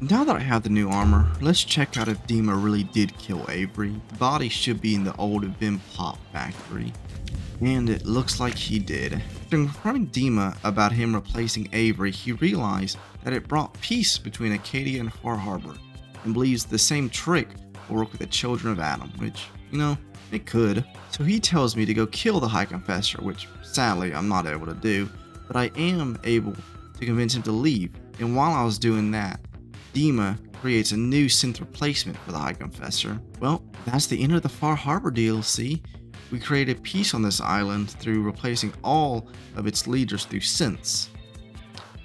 Now that I have the new armor, let's check out if Dima really did kill Avery. The body should be in the old Vim Pop factory, and it looks like he did. After confronting Dima about him replacing Avery, he realized that it brought peace between Acadia and Far Harbor, and believes the same trick will work with the children of Adam, which, you know, it could. So he tells me to go kill the High Confessor, which sadly I'm not able to do, but I am able to convince him to leave, and while I was doing that, Dima creates a new synth replacement for the High Confessor. Well, that's the end of the Far Harbor DLC. We created peace on this island through replacing all of its leaders through synths.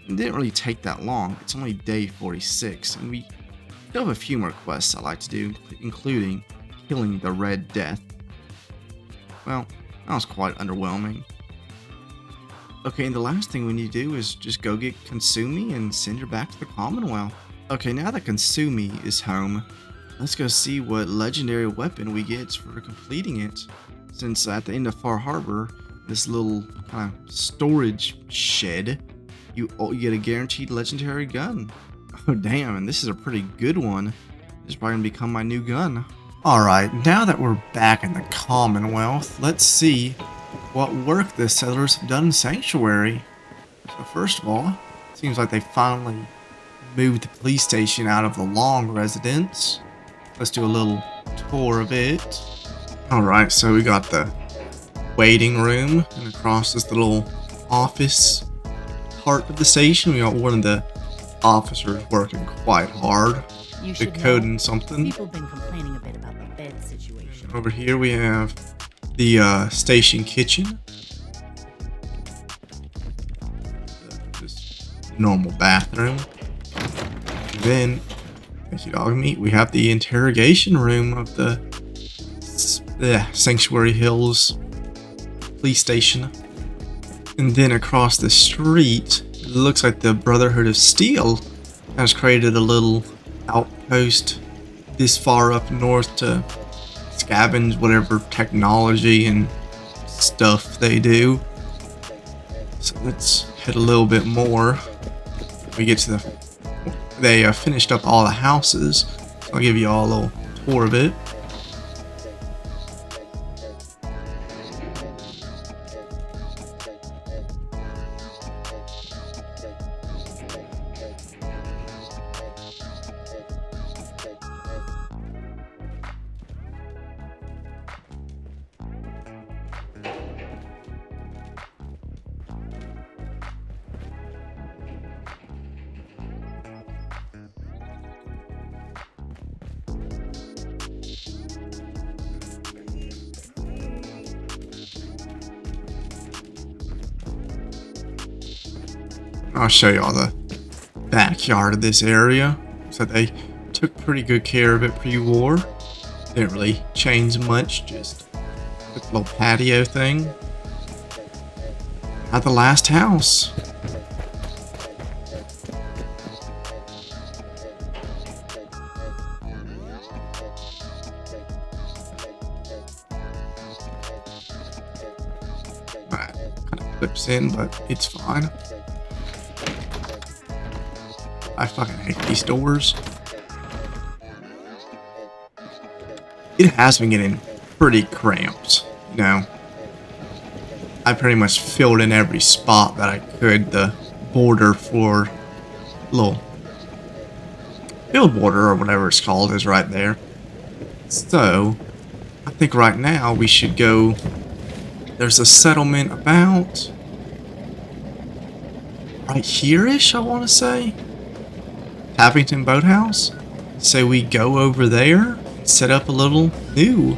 It didn't really take that long. It's only day 46, and we still have a few more quests I'd like to do, including killing the Red Death. Well, that was quite underwhelming. Okay, and the last thing we need to do is just go get Consumi and send her back to the Commonwealth. Okay, now that Consumi is home, let's go see what legendary weapon we get for completing it. Since at the end of Far Harbor, this little kind of storage shed, you get a guaranteed legendary gun. Oh damn, and this is a pretty good one. This is probably gonna become my new gun. Alright, now that we're back in the Commonwealth, let's see what work the settlers have done in Sanctuary. So first of all, it seems like they finally moved the police station out of the Long residence. Let's do a little tour of it. Alright, so we got the waiting room, and across this little office part of the station, we got one of the officers working quite hard, decoding something. People have been complaining a bit about the bed situation. Over here we have the station kitchen. Just normal bathroom. And then, thank you dog meat, we have the interrogation room of the Sanctuary Hills police station. And then across the street, it looks like the Brotherhood of Steel has created a little outpost this far up north to scavenge whatever technology and stuff they do. So let's hit a little bit more. We get to they finished up all the houses, so I'll give you all a little tour of it. I'll show you all the backyard of this area. So they took pretty good care of it pre-war. Didn't really change much, just a little patio thing. Now the last house. That kind of clips in, but it's fine. I fucking hate these doors. It has been getting pretty cramped, you know. I pretty much filled in every spot that I could. The border for little field border or whatever it's called is right there. So I think right now we should go. There's a settlement about right here-ish, I want to say. Tappington Boathouse. So we go over there and set up a little new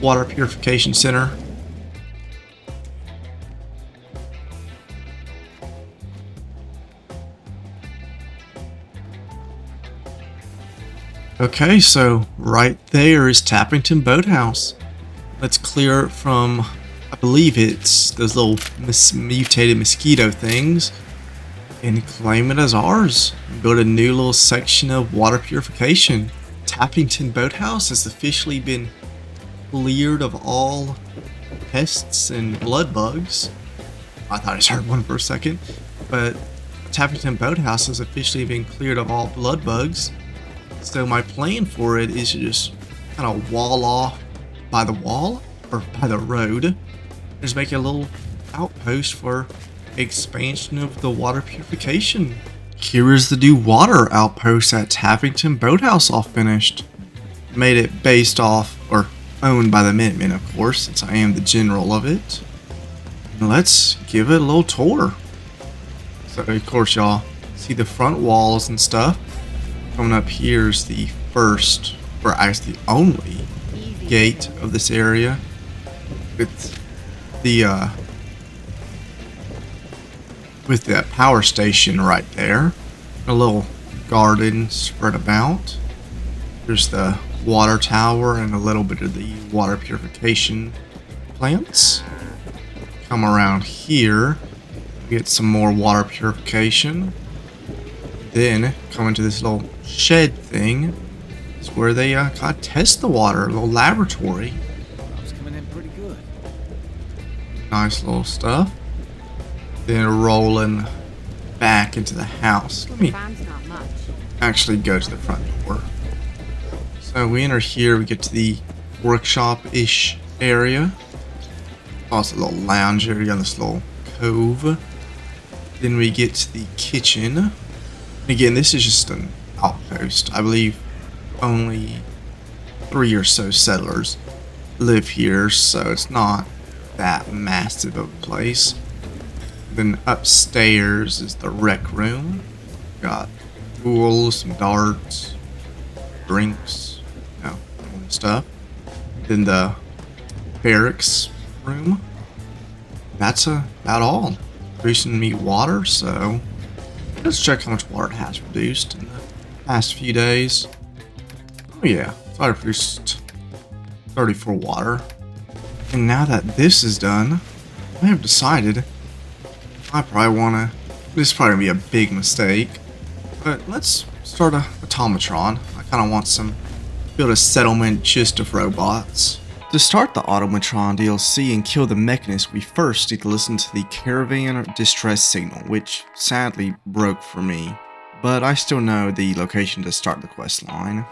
water purification center. Okay, so right there is Tappington Boathouse. Let's clear it from, I believe it's those little mutated mosquito things, and claim it as ours. Build a new little section of water purification. Tappington Boathouse has officially been cleared of all pests and blood bugs. I thought I just heard one for a second, but Tappington Boathouse has officially been cleared of all blood bugs. So my plan for it is to just kind of wall off by the wall or by the road. Just make a little outpost for expansion of the water purification. Here is the new water outpost at Tappington Boathouse all finished. Made it based off, or owned by the Minutemen of course, since I am the general of it. And let's give it a little tour. So of course y'all see the front walls and stuff. Coming up here is the first, or actually the only, gate of this area. It's the with that power station right there. A little garden spread about. There's the water tower and a little bit of the water purification plants. Come around here, get some more water purification. Then come into this little shed thing. It's where they kind of test the water, a little laboratory. I was coming in pretty good. Nice little stuff. Then rolling back into the house. Let me actually go to the front door. So we enter here, we get to the workshop-ish area. Also a little lounge area on this little cove. Then we get to the kitchen. Again, this is just an outpost. I believe only 3 or so settlers live here, so it's not that massive of a place. Then upstairs is the rec room. Got pools, some darts, drinks, all that stuff. Then the barracks room. That's about all. Producing me water, so let's check how much water it has produced in the past few days. Oh yeah, so I produced 34 water. And now that this is done, I have decided I probably want to, this is probably going to be a big mistake, but let's start a automatron. I kind of want some, build a settlement just of robots. To start the Automatron DLC and kill the Mechanist, we first need to listen to the Caravan distress signal, which sadly broke for me, but I still know the location to start the quest line.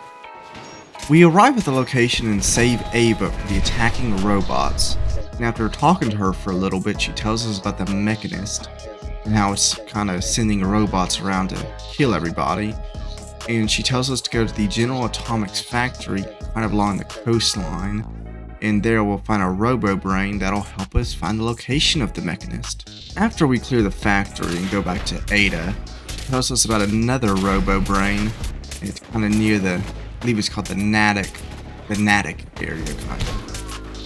We arrive at the location and save Ava from the attacking robots, and after talking to her for a little bit, she tells us about the Mechanist and how it's kind of sending robots around to kill everybody, and she tells us to go to the General Atomics factory kind of along the coastline. And there we'll find a robo-brain that'll help us find the location of the Mechanist. After we clear the factory and go back to Ada, she tells us about another robo-brain. It's kind of near the, I believe it's called the Natick area, kind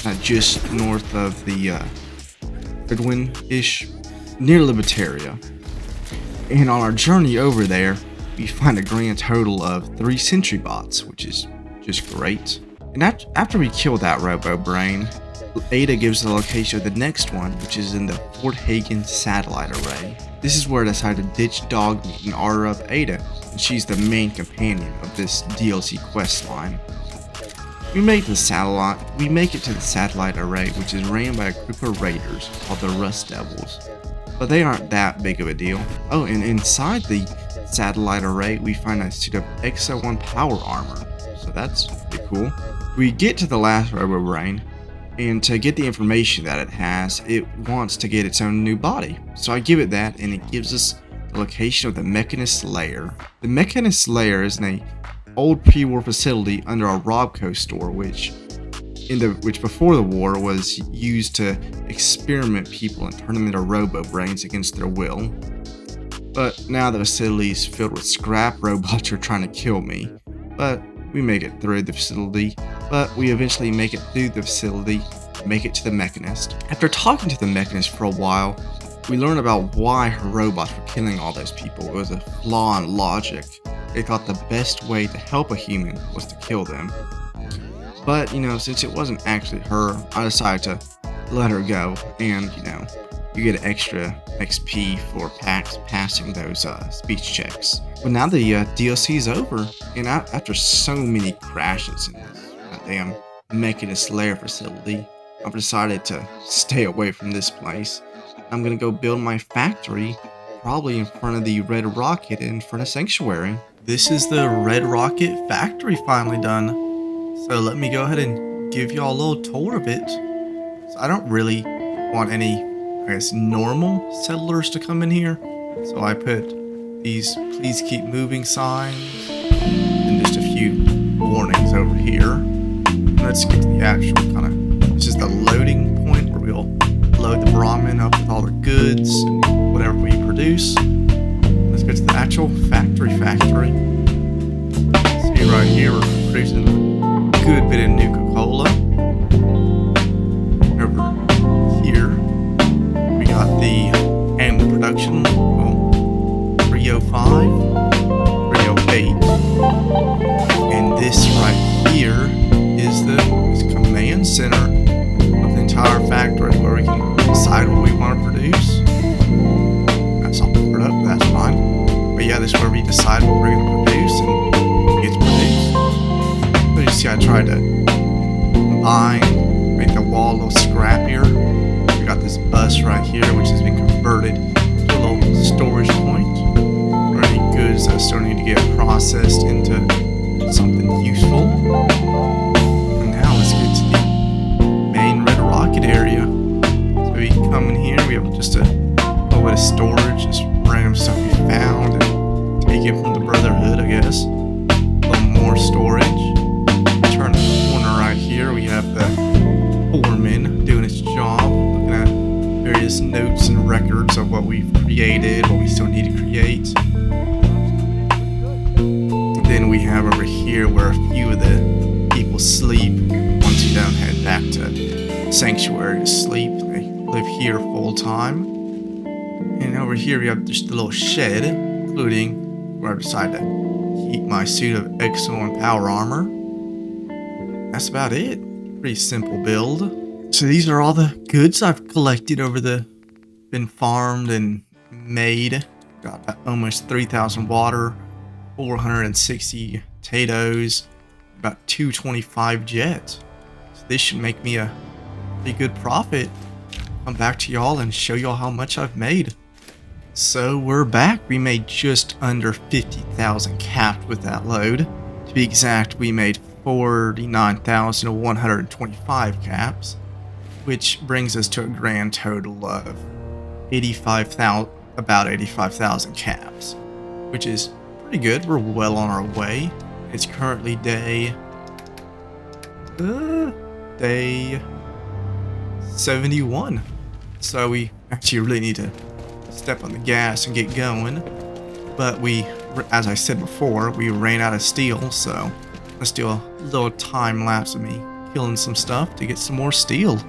of just north of the Goodwin-ish, near Libertaria. And on our journey over there, we find a grand total of 3 sentry bots, which is just great. And after we kill that robo-brain, Ada gives the location of the next one, which is in the Fort Hagen satellite array. This is where I decided to ditch Dogmeat and order up Ada, and she's the main companion of this DLC quest line. We make it to the satellite array, which is ran by a group of raiders called the Rust Devils, but they aren't that big of a deal. Oh, and inside the satellite array, we find a suit of XO1 power armor, so that's pretty cool. We get to the last robo-brain, and to get the information that it has, it wants to get its own new body. So I give it that, and it gives us the location of the Mechanist lair. The Mechanist lair is in a old pre-war facility under a Robco store, which before the war was used to experiment people and turn them into robo-brains against their will. But now the facility is filled with scrap robots who are trying to kill me. But we make it through the facility, but we eventually make it through the facility, make it to the Mechanist. After talking to the Mechanist for a while, we learn about why her robots were killing all those people. It was a flaw in logic. They thought the best way to help a human was to kill them. But, since it wasn't actually her, I decided to let her go, and, you get extra XP for passing those speech checks. But now the DLC is over, and after so many crashes in this goddamn Mechanist lair facility, I've decided to stay away from this place. I'm gonna go build my factory, probably in front of the Red Rocket in front of Sanctuary. This is the Red Rocket factory finally done. So let me go ahead and give y'all a little tour of it. So I don't really want any, normal settlers to come in here. So I put these please keep moving signs and just a few warnings over here. Let's get to the actual this is the loading point where we'll load the Brahmin up with all the goods and whatever we produce. Let's get to the actual factory. see right here, we're producing a good bit of Nuka-Cola. Over here, we got the animal production, 305, 308. And this right here is the command center of the entire factory where we can decide what we want to produce. That's all covered up, that's fine. But yeah, this is where we decide what we're going to produce and it gets produced. So you see I tried to make the wall a little scrappier. We got this bus right here which has been converted to a little storage point for any goods that still need to get processed into something useful. And now let's get to the main Red Rocket area. So we can come in here, we have just a little bit of storage, just random stuff we found and take it from the Brotherhood, I guess. A little more storage. Turn the corner right here, we have the foreman doing its job, looking at various notes and records of what we've created, what we still need to create. Then we have over here where a few of the people sleep. Once you don't head back to Sanctuary to sleep, they live here full time. And over here we have just a little shed, including where I decided to heat my suit of Exo and Power Armor. That's about it. Pretty simple build. So these are all the goods I've collected been farmed and made. Got about almost 3,000 water, 460 potatoes, about 225 jet. So this should make me a pretty good profit. Come back to y'all and show y'all how much I've made. So we're back. We made just under 50,000 capped with that load. To be exact, we made 49,125 caps, which brings us to a grand total of about 85,000 caps, which is pretty good. We're well on our way. It's currently day 71. So we actually really need to step on the gas and get going. But as I said before, we ran out of steel, so let's do a little time lapse of me killing some stuff to get some more steel.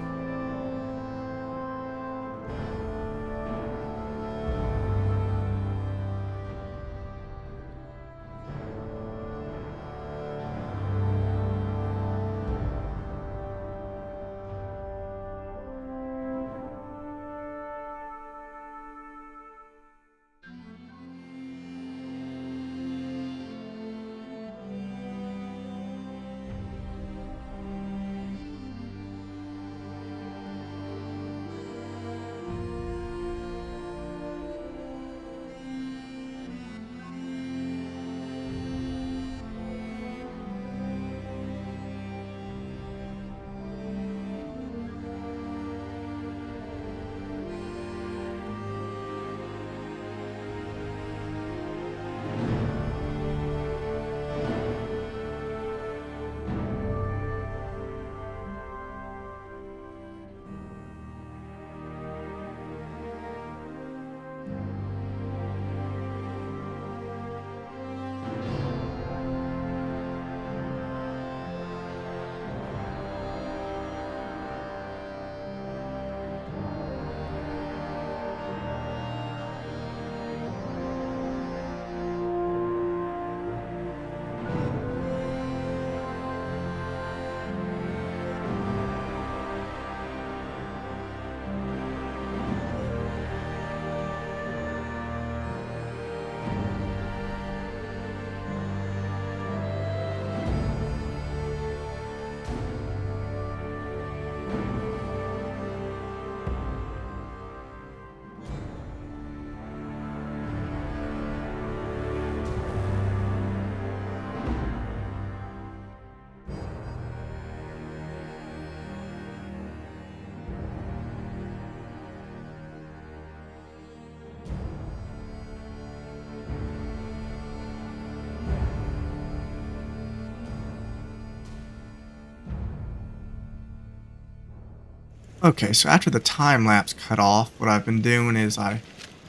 Okay, so after the time lapse cut off, what I've been doing is I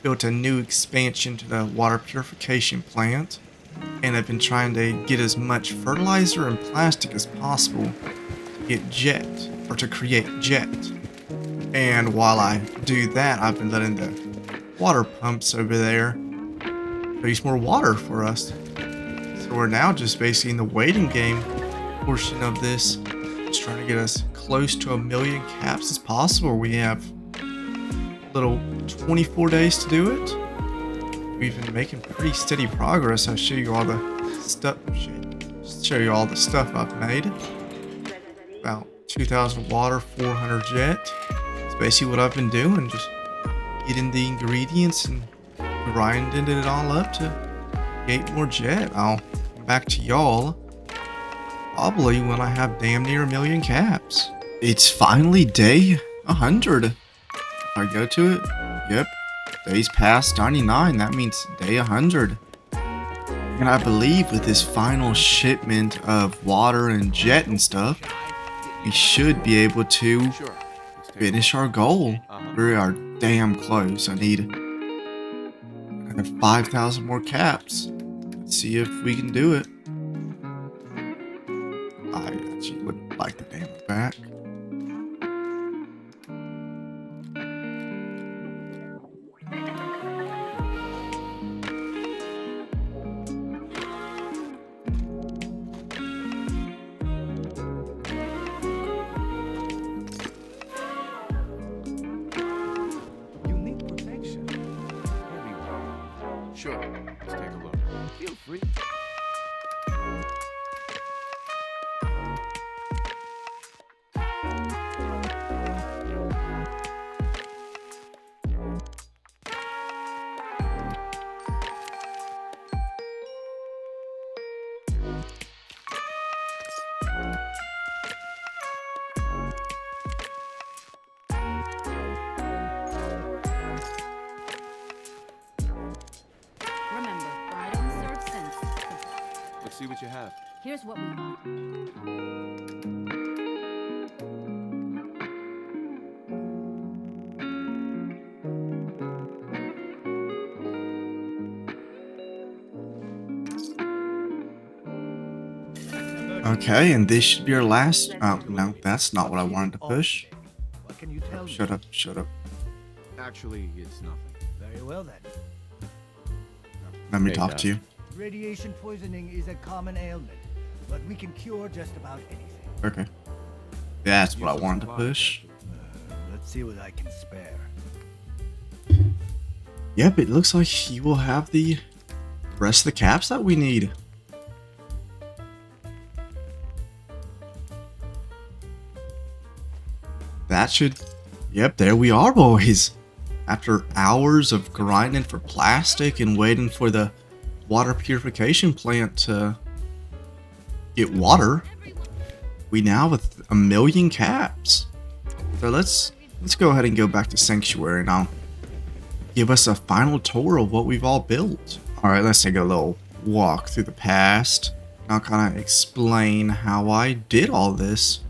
built a new expansion to the water purification plant. and I've been trying to get as much fertilizer and plastic as possible to get jet, or to create jet. And while I do that, I've been letting the water pumps over there produce more water for us. So we're now just basically in the waiting game portion of this, just trying to get us close to 1 million caps as possible. We have a little 24 days to do it. We've been making pretty steady progress. I'll show you all the stuff. Show you all the stuff I've made. About 2,000 water, 400 jet. It's basically what I've been doing, just getting the ingredients and grinding it all up to get more jet. I'll come back to y'all probably when I have damn near 1 million caps. It's finally day 100. If I go to it, yep, days past 99. That means day 100. And I believe with this final shipment of water and jet and stuff, we should be able to finish our goal. We are damn close. I need 5,000 more caps. Let's see if we can do it. I actually would like the damn back. Sure, let's take a look. Feel free. Let's see what you have. Here's what we want. Okay, and this should be our last. Oh, no, that's not what I wanted to push. What can you tell me? Shut up, shut up. Actually, it's nothing. Very well then. Let me Hey, talk Doc. to you. Radiation poisoning is a common ailment, but we can cure just about anything. Okay. That's what I wanted to push. Let's see what I can spare. Yep, it looks like you will have the rest of the caps that we need. That should... Yep, there we are, boys. After hours of grinding for plastic and waiting for the water purification plant to get water, we now have 1 million caps. So let's go ahead and go back to Sanctuary and I'll give us a final tour of what we've all built. Alright, let's take a little walk through the past. I'll kind of explain how I did all this.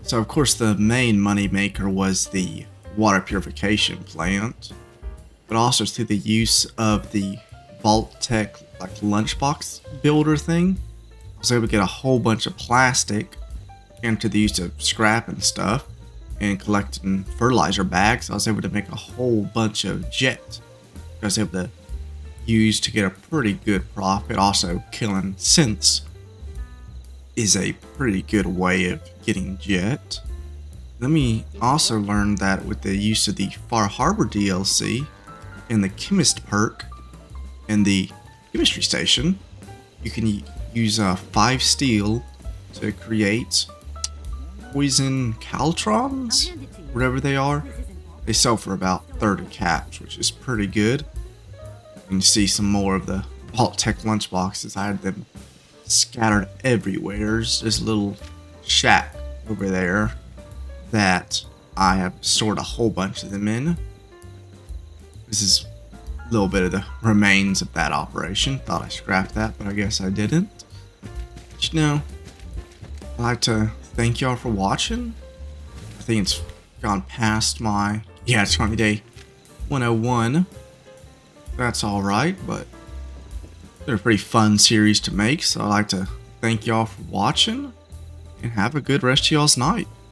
So of course the main money maker was the water purification plant, but also through the use of the Vault-Tec like lunchbox builder thing, I was able to get a whole bunch of plastic into the use of scrap and stuff and collecting fertilizer bags. I was able to make a whole bunch of jet I was able to use to get a pretty good profit. Also, killing synths is a pretty good way of getting jet. Let me also learn that with the use of the Far Harbor DLC and the Chemist perk and the Chemistry Station, you can use 5 steel to create poison caltrons, whatever they are. They sell for about 30 caps, which is pretty good. You can see some more of the Vault-Tec lunchboxes. I had them scattered everywhere. There's this little shack over there that I have stored a whole bunch of them in. This is a little bit of the remains of that operation. Thought I scrapped that, but I guess I didn't. But you know, I'd like to thank y'all for watching. I think it's gone past my, yeah, it's only day 101. That's alright, but They're a pretty fun series to make, so I'd like to thank y'all for watching, and have a good rest of y'all's night.